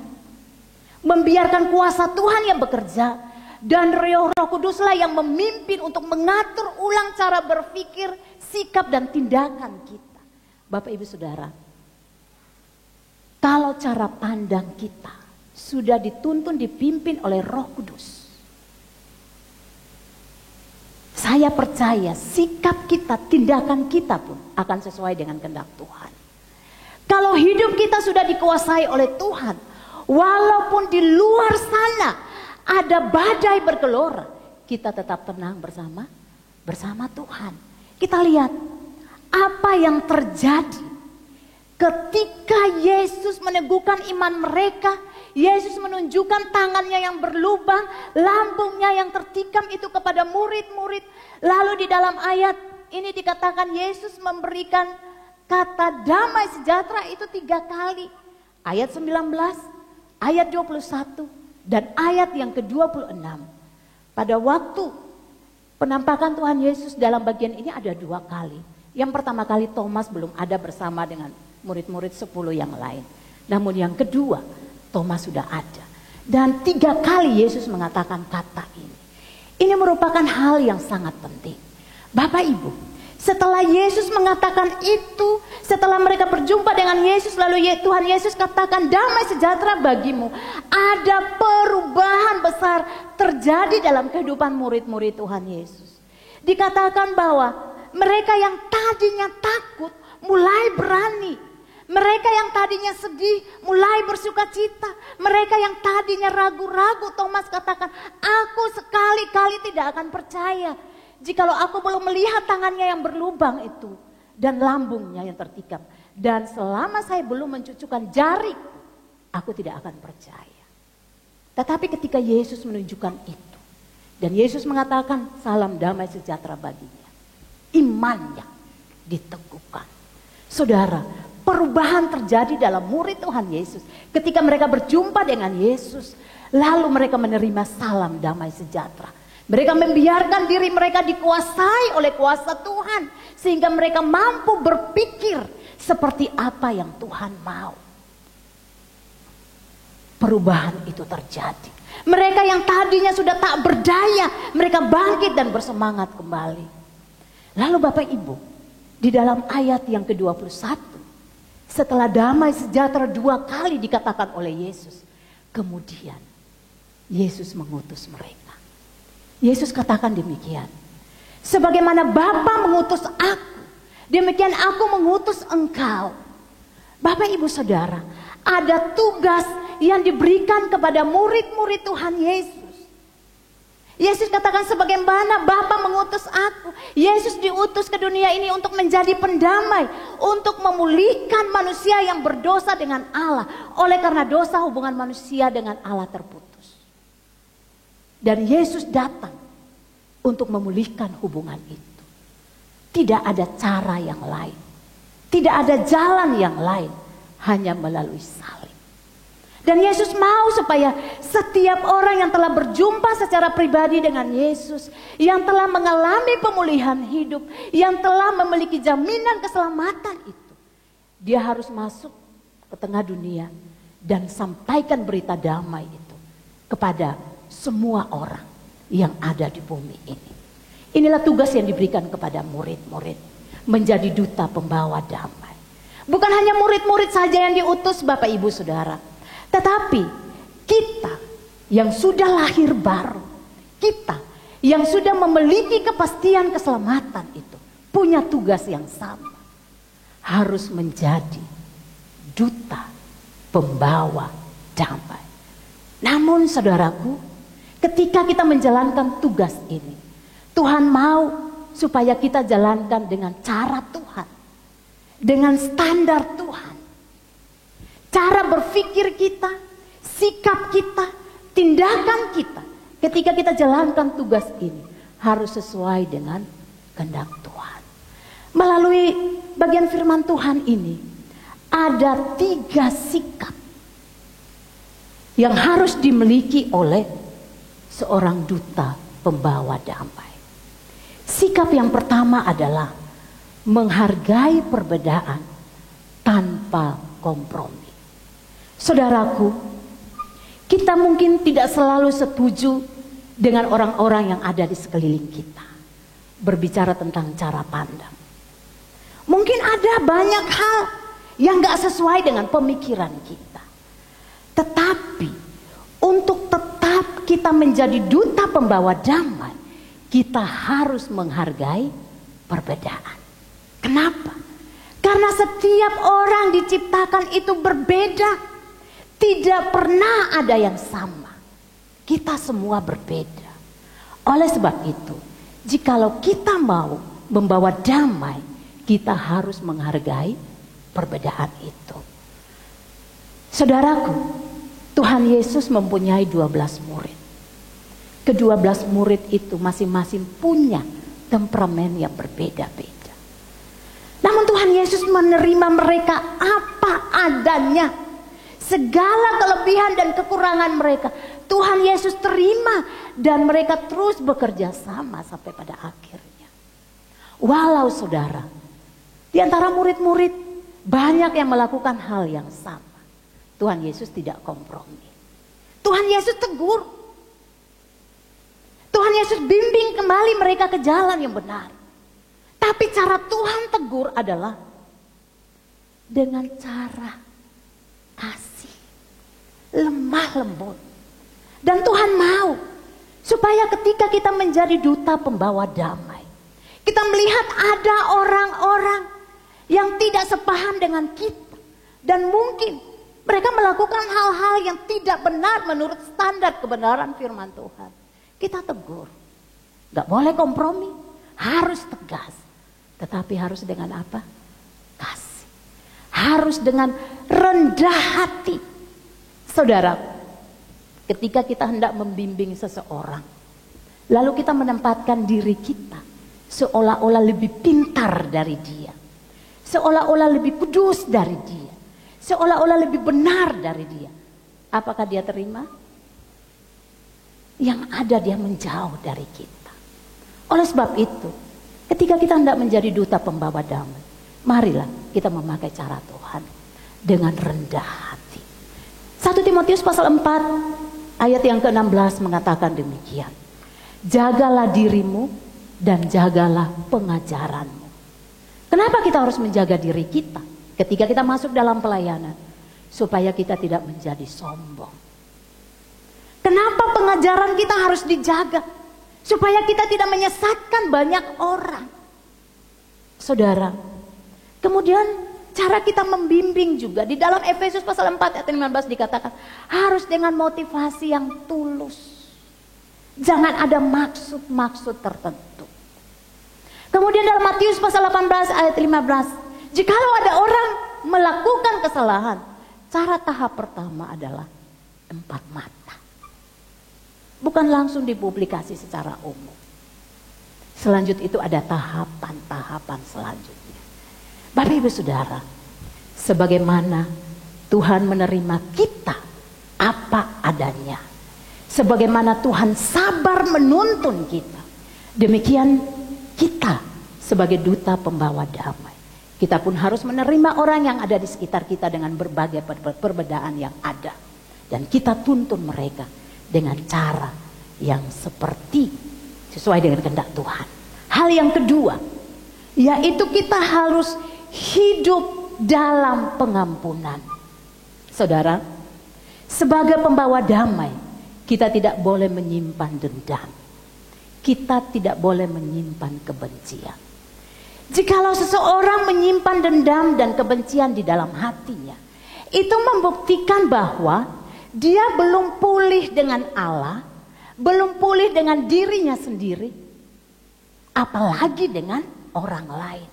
Membiarkan kuasa Tuhan yang bekerja dan Roh Kuduslah yang memimpin untuk mengatur ulang cara berpikir, sikap dan tindakan kita. Bapak Ibu Saudara, kalau cara pandang kita sudah dituntun dipimpin oleh Roh Kudus, saya percaya sikap kita, tindakan kita pun akan sesuai dengan kehendak Tuhan. Kalau hidup kita sudah dikuasai oleh Tuhan, walaupun di luar sana ada badai bergelora, kita tetap tenang bersama Tuhan. Kita lihat apa yang terjadi ketika Yesus meneguhkan iman mereka. Yesus menunjukkan tangannya yang berlubang, lambungnya yang tertikam itu kepada murid-murid. Lalu di dalam ayat ini dikatakan Yesus memberikan kata damai sejahtera itu 3 kali. Ayat 19, ayat 21, dan ayat yang ke-26. Pada waktu penampakan Tuhan Yesus dalam bagian ini ada 2 kali. Yang pertama kali Thomas belum ada bersama dengan murid-murid 10 yang lain. Namun yang kedua Thomas sudah ada. Dan 3 kali Yesus mengatakan kata ini. Ini merupakan hal yang sangat penting. Bapak Ibu, setelah Yesus mengatakan itu, setelah mereka berjumpa dengan Yesus, lalu Tuhan Yesus katakan damai sejahtera bagimu. Ada perubahan besar terjadi dalam kehidupan murid-murid Tuhan Yesus. Dikatakan bahwa mereka yang tadinya takut mulai berani. Mereka yang tadinya sedih mulai bersuka cita. Mereka yang tadinya ragu-ragu, Thomas katakan, aku sekali-kali tidak akan percaya jikalau aku belum melihat tangannya yang berlubang itu dan lambungnya yang tertikam. Dan selama saya belum mencucukkan jari, aku tidak akan percaya. Tetapi ketika Yesus menunjukkan itu, dan Yesus mengatakan salam damai sejahtera baginya, imannya diteguhkan. Saudara, perubahan terjadi dalam murid Tuhan Yesus. Ketika mereka berjumpa dengan Yesus, lalu mereka menerima salam damai sejahtera. Mereka membiarkan diri mereka dikuasai oleh kuasa Tuhan. Sehingga mereka mampu berpikir seperti apa yang Tuhan mau. Perubahan itu terjadi. Mereka yang tadinya sudah tak berdaya, mereka bangkit dan bersemangat kembali. Lalu Bapak Ibu, di dalam ayat yang ke-21, setelah damai sejahtera 2 kali dikatakan oleh Yesus, kemudian Yesus mengutus mereka. Yesus katakan demikian, sebagaimana Bapa mengutus aku, demikian aku mengutus engkau. Bapak Ibu Saudara, ada tugas yang diberikan kepada murid-murid Tuhan Yesus. Yesus katakan, sebagaimana Bapa mengutus aku, Yesus diutus ke dunia ini untuk menjadi pendamai, untuk memulihkan manusia yang berdosa dengan Allah. Oleh karena dosa, hubungan manusia dengan Allah terputus. Dan Yesus datang untuk memulihkan hubungan itu. Tidak ada cara yang lain, tidak ada jalan yang lain, hanya melalui salib. Dan Yesus mau supaya setiap orang yang telah berjumpa secara pribadi dengan Yesus, yang telah mengalami pemulihan hidup, yang telah memiliki jaminan keselamatan itu, dia harus masuk ke tengah dunia dan sampaikan berita damai itu kepada semua orang yang ada di bumi ini. Inilah tugas yang diberikan kepada murid-murid, menjadi duta pembawa damai. Bukan hanya murid-murid saja yang diutus, Bapak Ibu Saudara, tetapi kita yang sudah lahir baru, kita yang sudah memiliki kepastian keselamatan itu, punya tugas yang sama. Harus menjadi duta pembawa damai. Namun saudaraku, ketika kita menjalankan tugas ini, Tuhan mau supaya kita jalankan dengan cara Tuhan, dengan standar Tuhan. Cara berpikir kita, sikap kita, tindakan kita ketika kita jalankan tugas ini harus sesuai dengan kehendak Tuhan. Melalui bagian firman Tuhan ini ada 3 sikap yang harus dimiliki oleh seorang duta pembawa damai. Sikap yang pertama adalah menghargai perbedaan tanpa kompromi. Saudaraku, kita mungkin tidak selalu setuju dengan orang-orang yang ada di sekeliling kita. Berbicara tentang cara pandang. Mungkin ada banyak hal yang gak sesuai dengan pemikiran kita. Tetapi untuk tetap kita menjadi duta pembawa damai, kita harus menghargai perbedaan. Kenapa? Karena setiap orang diciptakan itu berbeda. Tidak pernah ada yang sama. Kita semua berbeda. Oleh sebab itu, jikalau kita mau membawa damai, kita harus menghargai perbedaan itu. Saudaraku, Tuhan Yesus mempunyai 12 murid. Ke-12 murid itu masing-masing punya temperamen yang berbeda-beda. Namun Tuhan Yesus menerima mereka apa adanya. Segala kelebihan dan kekurangan mereka Tuhan Yesus terima, dan mereka terus bekerja sama sampai pada akhirnya. Walau saudara, di antara murid-murid banyak yang melakukan hal yang sama, Tuhan Yesus tidak kompromi. Tuhan Yesus tegur. Tuhan Yesus bimbing kembali mereka ke jalan yang benar. Tapi cara Tuhan tegur adalah dengan cara kasih, lemah lembut. Dan Tuhan mau supaya ketika kita menjadi duta pembawa damai, kita melihat ada orang-orang yang tidak sepaham dengan kita, dan mungkin mereka melakukan hal-hal yang tidak benar menurut standar kebenaran firman Tuhan. Kita tegur, gak boleh kompromi, harus tegas. Tetapi harus dengan apa? Kasih. Harus dengan rendah hati. Saudara, ketika kita hendak membimbing seseorang, lalu kita menempatkan diri kita seolah-olah lebih pintar dari dia, seolah-olah lebih kudus dari dia, seolah-olah lebih benar dari dia, apakah dia terima? Yang ada dia menjauh dari kita. Oleh sebab itu, ketika kita hendak menjadi duta pembawa damai, marilah kita memakai cara Tuhan dengan rendah hati. 1 Timotius pasal 4 ayat yang ke-16 mengatakan demikian. Jagalah dirimu dan jagalah pengajaranmu. Kenapa kita harus menjaga diri kita ketika kita masuk dalam pelayanan? Supaya kita tidak menjadi sombong. Kenapa pengajaran kita harus dijaga? Supaya kita tidak menyesatkan banyak orang. Saudara, kemudian cara kita membimbing juga. Di dalam Efesus pasal 4 ayat 15 dikatakan harus dengan motivasi yang tulus. Jangan ada maksud-maksud tertentu. Kemudian dalam Matius pasal 18 ayat 15, jikalau ada orang melakukan kesalahan, cara tahap pertama adalah 4 mata. Bukan langsung dipublikasi secara umum. Selanjutnya itu ada tahapan-tahapan selanjutnya. Bapak Ibu Saudara, sebagaimana Tuhan menerima kita apa adanya, sebagaimana Tuhan sabar menuntun kita, demikian kita sebagai duta pembawa damai, kita pun harus menerima orang yang ada di sekitar kita dengan berbagai perbedaan yang ada, dan kita tuntun mereka dengan cara yang sesuai dengan kehendak Tuhan. Hal yang kedua, yaitu kita harus hidup dalam pengampunan. Saudara, sebagai pembawa damai, kita tidak boleh menyimpan dendam. Kita tidak boleh menyimpan kebencian. Jikalau seseorang menyimpan dendam dan kebencian di dalam hatinya, itu membuktikan bahwa dia belum pulih dengan Allah, belum pulih dengan dirinya sendiri, apalagi dengan orang lain.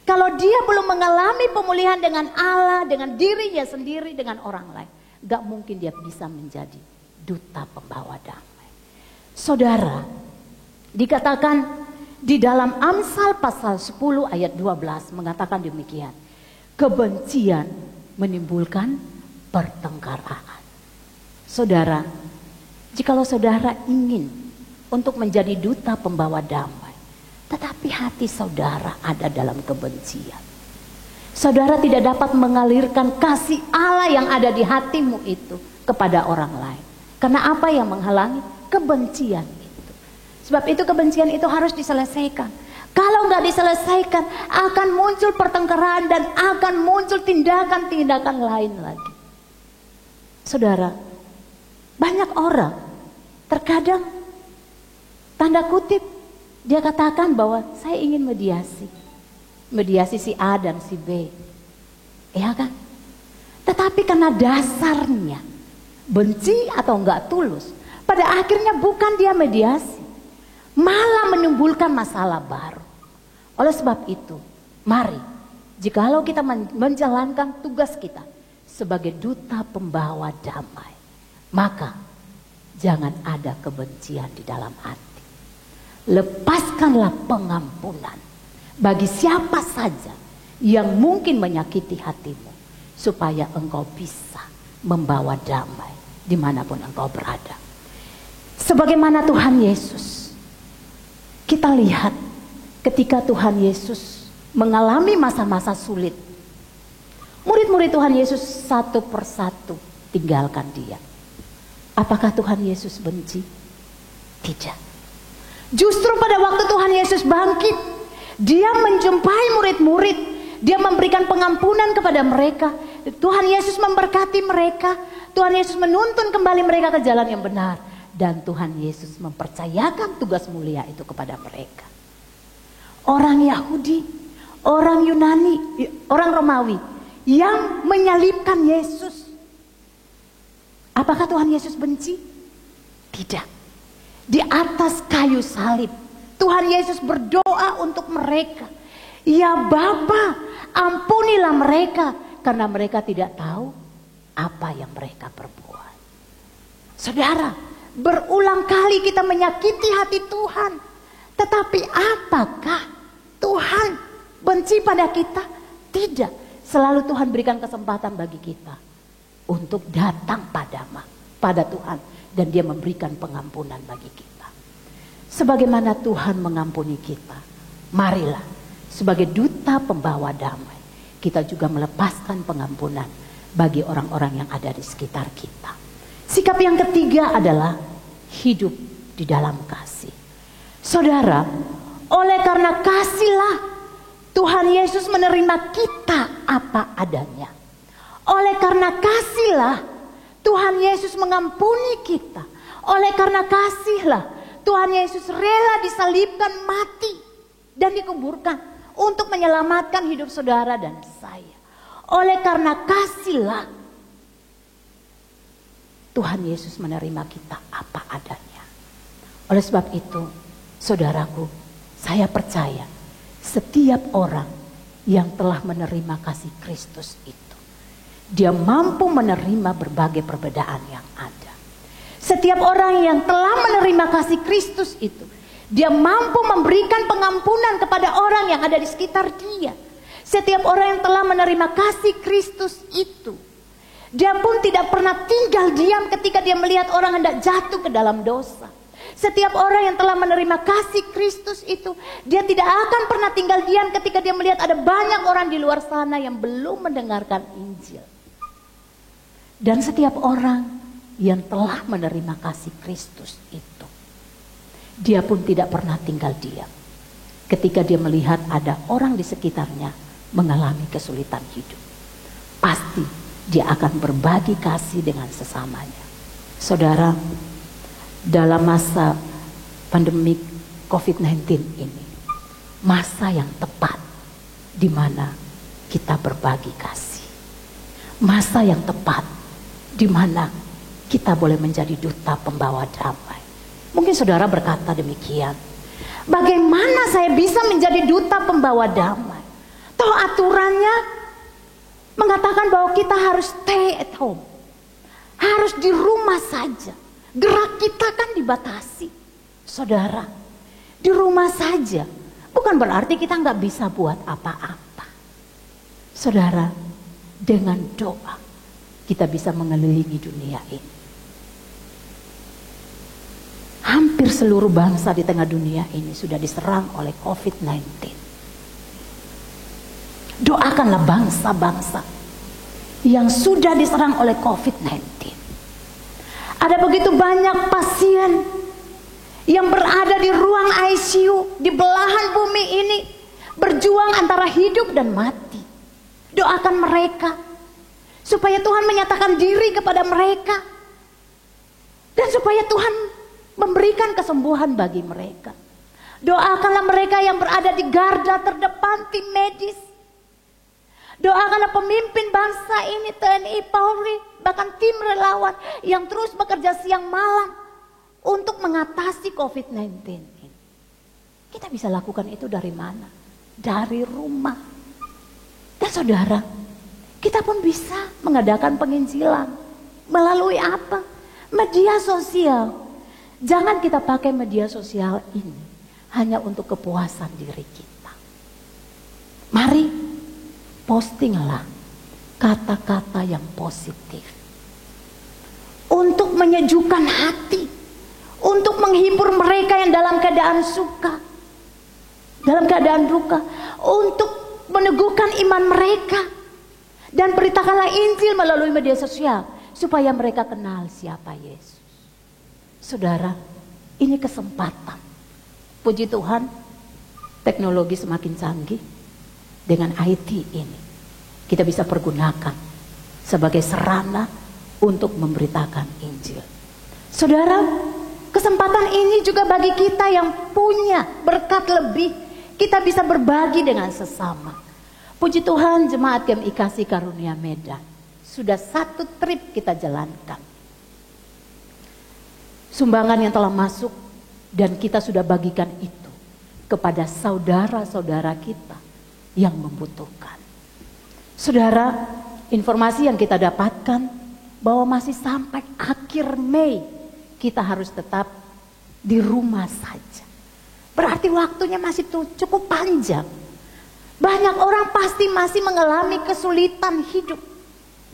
Kalau dia belum mengalami pemulihan dengan Allah, dengan dirinya sendiri, dengan orang lain, gak mungkin dia bisa menjadi duta pembawa damai. Saudara, dikatakan di dalam Amsal pasal 10 ayat 12 mengatakan demikian. Kebencian menimbulkan pertengkaraan. Saudara, jikalau saudara ingin untuk menjadi duta pembawa damai, tetapi hati saudara ada dalam kebencian, saudara tidak dapat mengalirkan kasih Allah yang ada di hatimu itu kepada orang lain. Karena apa yang menghalangi? Kebencian itu. Sebab itu kebencian itu harus diselesaikan. Kalau nggak diselesaikan, akan muncul pertengkaran dan akan muncul tindakan-tindakan lain lagi. Saudara, banyak orang terkadang tanda kutip dia katakan bahwa saya ingin mediasi si A dan si B, ya kan? Tetapi karena dasarnya benci atau enggak tulus, pada akhirnya bukan dia mediasi, malah menimbulkan masalah baru. Oleh sebab itu, mari jikalau kita menjalankan tugas kita sebagai duta pembawa damai, maka jangan ada kebencian di dalam hati. Lepaskanlah pengampunan bagi siapa saja yang mungkin menyakiti hatimu, supaya engkau bisa membawa damai dimanapun engkau berada. Sebagaimana Tuhan Yesus, kita lihat ketika Tuhan Yesus mengalami masa-masa sulit, murid-murid Tuhan Yesus satu persatu tinggalkan dia. Apakah Tuhan Yesus benci? Tidak. Justru pada waktu Tuhan Yesus bangkit, dia menjumpai murid-murid, dia memberikan pengampunan kepada mereka. Tuhan Yesus memberkati mereka, Tuhan Yesus menuntun kembali mereka ke jalan yang benar, dan Tuhan Yesus mempercayakan tugas mulia itu kepada mereka. Orang Yahudi, orang Yunani, orang Romawi yang menyalibkan Yesus, apakah Tuhan Yesus benci? Tidak. Di atas kayu salib, Tuhan Yesus berdoa untuk mereka. Ya Bapa, ampunilah mereka, karena mereka tidak tahu apa yang mereka perbuat. Saudara, berulang kali kita menyakiti hati Tuhan, tetapi apakah Tuhan benci pada kita? Tidak. Selalu Tuhan berikan kesempatan bagi kita untuk datang pada Tuhan, dan dia memberikan pengampunan bagi kita. Sebagaimana Tuhan mengampuni kita, marilah sebagai duta pembawa damai, kita juga melepaskan pengampunan bagi orang-orang yang ada di sekitar kita. Sikap yang ketiga adalah hidup di dalam kasih. Saudara, oleh karena kasihlah Tuhan Yesus menerima kita apa adanya. Oleh karena kasihlah Tuhan Yesus mengampuni kita. Oleh karena kasihlah Tuhan Yesus rela disalibkan, mati dan dikuburkan untuk menyelamatkan hidup saudara dan saya. Oleh karena kasihlah Tuhan Yesus menerima kita apa adanya. Oleh sebab itu, saudaraku, saya percaya setiap orang yang telah menerima kasih Kristus itu, dia mampu menerima berbagai perbedaan yang ada. Setiap orang yang telah menerima kasih Kristus itu, dia mampu memberikan pengampunan kepada orang yang ada di sekitar dia. Setiap orang yang telah menerima kasih Kristus itu, dia pun tidak pernah tinggal diam ketika dia melihat orang hendak jatuh ke dalam dosa. Setiap orang yang telah menerima kasih Kristus itu, dia tidak akan pernah tinggal diam ketika dia melihat ada banyak orang di luar sana yang belum mendengarkan Injil. Dan setiap orang yang telah menerima kasih Kristus itu, dia pun tidak pernah tinggal diam ketika dia melihat ada orang di sekitarnya mengalami kesulitan hidup. Pasti dia akan berbagi kasih dengan sesamanya. Saudara, dalam masa pandemi COVID-19 ini, masa yang tepat di mana kita berbagi kasih. Masa yang tepat di mana kita boleh menjadi duta pembawa damai. Mungkin saudara berkata demikian, bagaimana saya bisa menjadi duta pembawa damai? Toh aturannya mengatakan bahwa kita harus stay at home, harus di rumah saja. Gerak kita kan dibatasi. Saudara, di rumah saja bukan berarti kita nggak bisa buat apa-apa. Saudara, dengan doa kita bisa mengelilingi dunia ini. Hampir seluruh bangsa di tengah dunia ini sudah diserang oleh COVID-19. Doakanlah bangsa-bangsa yang sudah diserang oleh COVID-19. Ada begitu banyak pasien yang berada di ruang ICU di belahan bumi ini, berjuang antara hidup dan mati. Doakan mereka supaya Tuhan menyatakan diri kepada mereka, dan supaya Tuhan memberikan kesembuhan bagi mereka. Doakanlah mereka yang berada di garda terdepan, tim medis. Doakanlah pemimpin bangsa ini, TNI, Polri, bahkan tim relawan yang terus bekerja siang malam untuk mengatasi COVID-19 ini. Kita bisa lakukan itu dari mana? Dari rumah. Dan saudara, kita pun bisa mengadakan penginjilan melalui apa? Media sosial. Jangan kita pakai media sosial ini hanya untuk kepuasan diri kita. Mari postinglah kata-kata yang positif untuk menyejukkan hati, untuk menghibur mereka yang dalam keadaan suka, dalam keadaan duka, untuk meneguhkan iman mereka. Dan beritakanlah Injil melalui media sosial supaya mereka kenal siapa Yesus. Saudara, ini kesempatan. Puji Tuhan, teknologi semakin canggih. Dengan IT ini kita bisa pergunakan sebagai sarana untuk memberitakan Injil. Saudara, kesempatan ini juga bagi kita yang punya berkat lebih, kita bisa berbagi dengan sesama. Puji Tuhan, jemaat GMI Karunia Medan sudah 1 trip kita jalankan. Sumbangan yang telah masuk dan kita sudah bagikan itu kepada saudara-saudara kita yang membutuhkan. Saudara, informasi yang kita dapatkan bahwa masih sampai akhir Mei kita harus tetap di rumah saja. Berarti waktunya masih cukup panjang. Banyak orang pasti masih mengalami kesulitan hidup.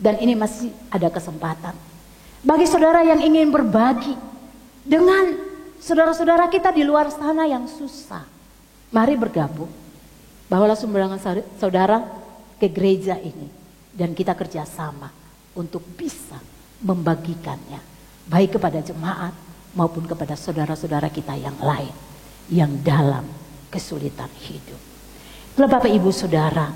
Dan ini masih ada kesempatan bagi saudara yang ingin berbagi dengan saudara-saudara kita di luar sana yang susah. Mari bergabung. Bawalah sumbangan saudara ke gereja ini. Dan kita kerjasama untuk bisa membagikannya. Baik kepada jemaat maupun kepada saudara-saudara kita yang lain. Yang dalam kesulitan hidup. Bapak Ibu Saudara.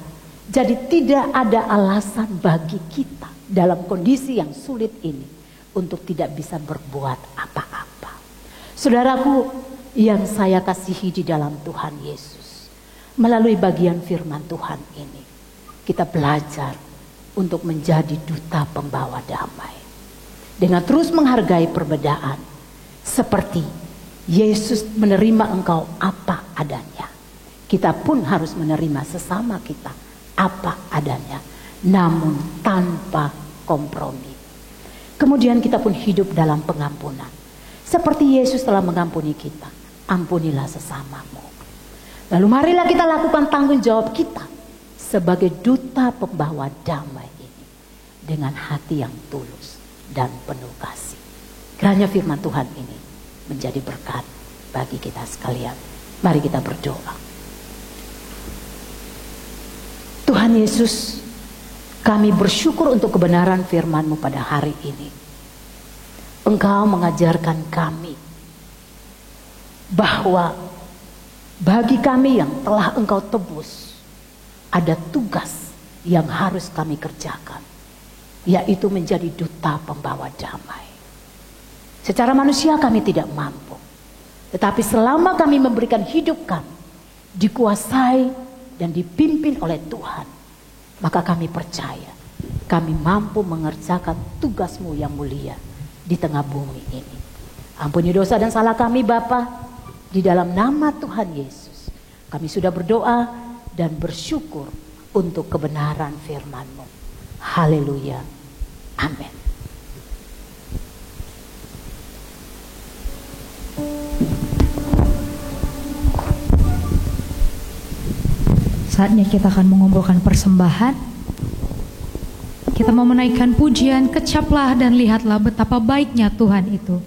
Jadi tidak ada alasan bagi kita dalam kondisi yang sulit ini. Untuk tidak bisa berbuat apa-apa. Saudaraku yang saya kasihi di dalam Tuhan Yesus. Melalui bagian firman Tuhan ini, kita belajar untuk menjadi duta pembawa damai. Dengan terus menghargai perbedaan, seperti Yesus menerima engkau apa adanya, kita pun harus menerima sesama kita apa adanya, namun tanpa kompromi. Kemudian kita pun hidup dalam pengampunan. Seperti Yesus telah mengampuni kita, ampunilah sesamamu. Lalu marilah kita lakukan tanggung jawab kita sebagai duta pembawa damai ini dengan hati yang tulus dan penuh kasih. Kiranya firman Tuhan ini menjadi berkat bagi kita sekalian. Mari kita berdoa. Tuhan Yesus, kami bersyukur untuk kebenaran firman-Mu pada hari ini. Engkau mengajarkan kami bahwa bagi kami yang telah Engkau tebus, ada tugas yang harus kami kerjakan, yaitu menjadi duta pembawa damai. Secara manusia kami tidak mampu, tetapi selama kami memberikan hidup kami dikuasai dan dipimpin oleh Tuhan, maka kami percaya kami mampu mengerjakan tugas-Mu yang mulia di tengah bumi ini. Ampuni dosa dan salah kami Bapa, di dalam nama Tuhan Yesus kami sudah berdoa dan bersyukur untuk kebenaran firman-Mu. Haleluya. Amin. Saatnya kita akan mengumpulkan persembahan. Kita mau menaikkan pujian, kecaplah dan lihatlah betapa baiknya Tuhan itu.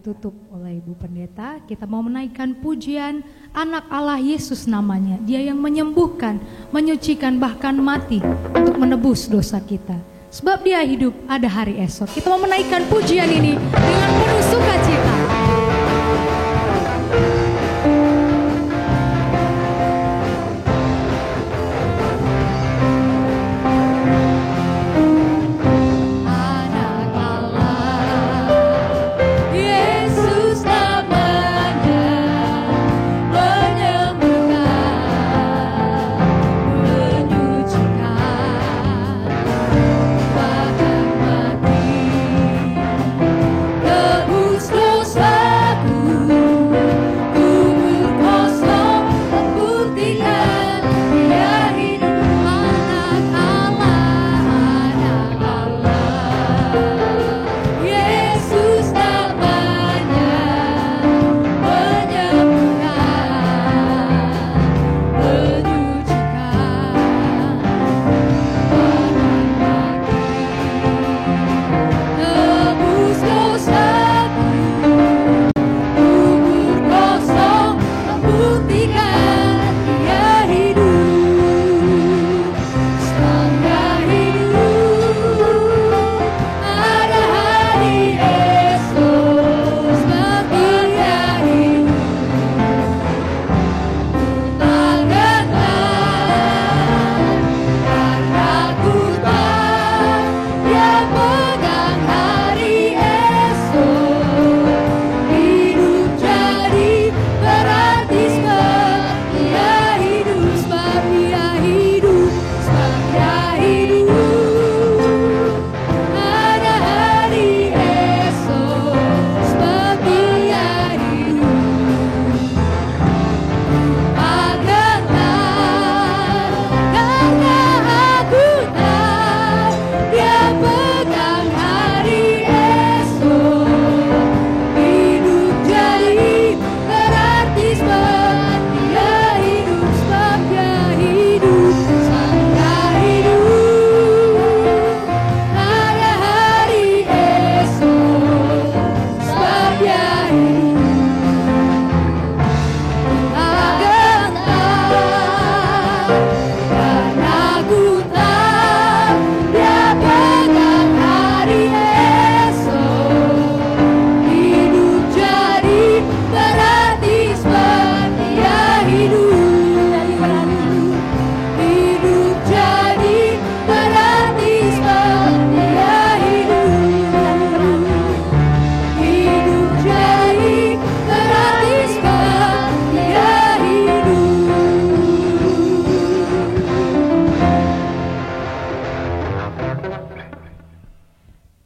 ditutup oleh Ibu Pendeta. Kita mau menaikkan pujian Anak Allah Yesus namanya. Dia yang menyembuhkan, menyucikan, bahkan mati untuk menebus dosa kita. Sebab dia hidup, ada hari esok. Kita mau menaikkan pujian ini dengan penuh sukacita. Yesus namanya.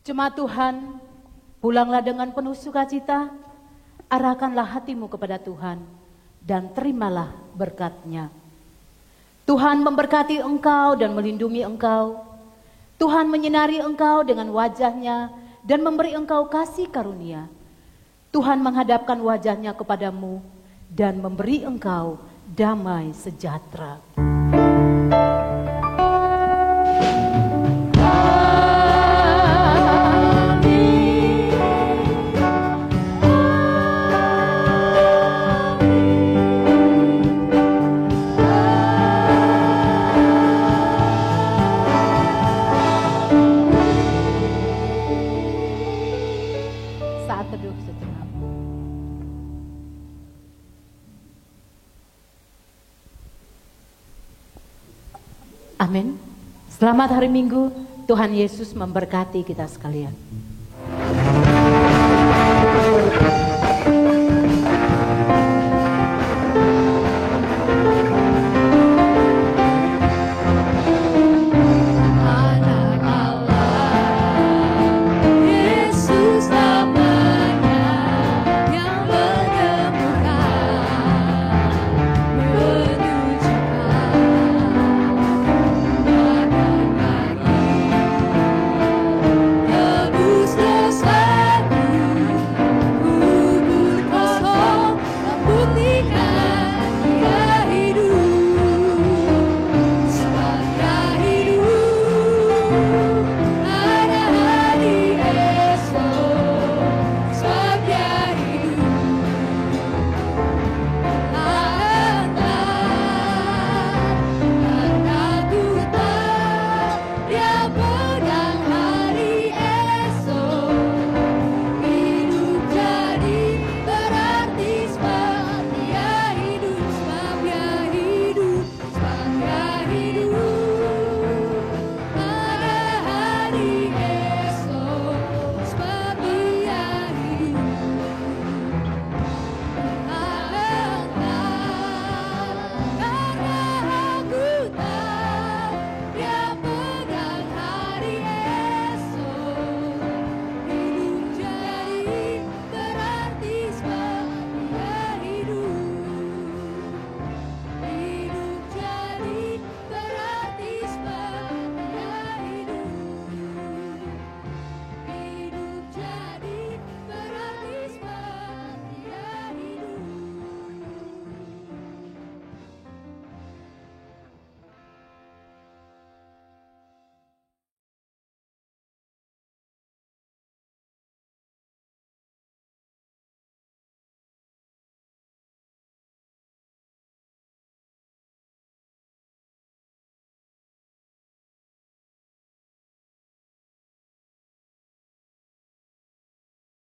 Jemaat Tuhan, pulanglah dengan penuh sukacita, arahkanlah hatimu kepada Tuhan, dan terimalah berkat-Nya. Tuhan memberkati engkau dan melindungi engkau. Tuhan menyinari engkau dengan wajah-Nya dan memberi engkau kasih karunia. Tuhan menghadapkan wajah-Nya kepadamu dan memberi engkau damai sejahtera. Saat teduh sejenak. Amin. Selamat hari Minggu. Tuhan Yesus memberkati kita sekalian.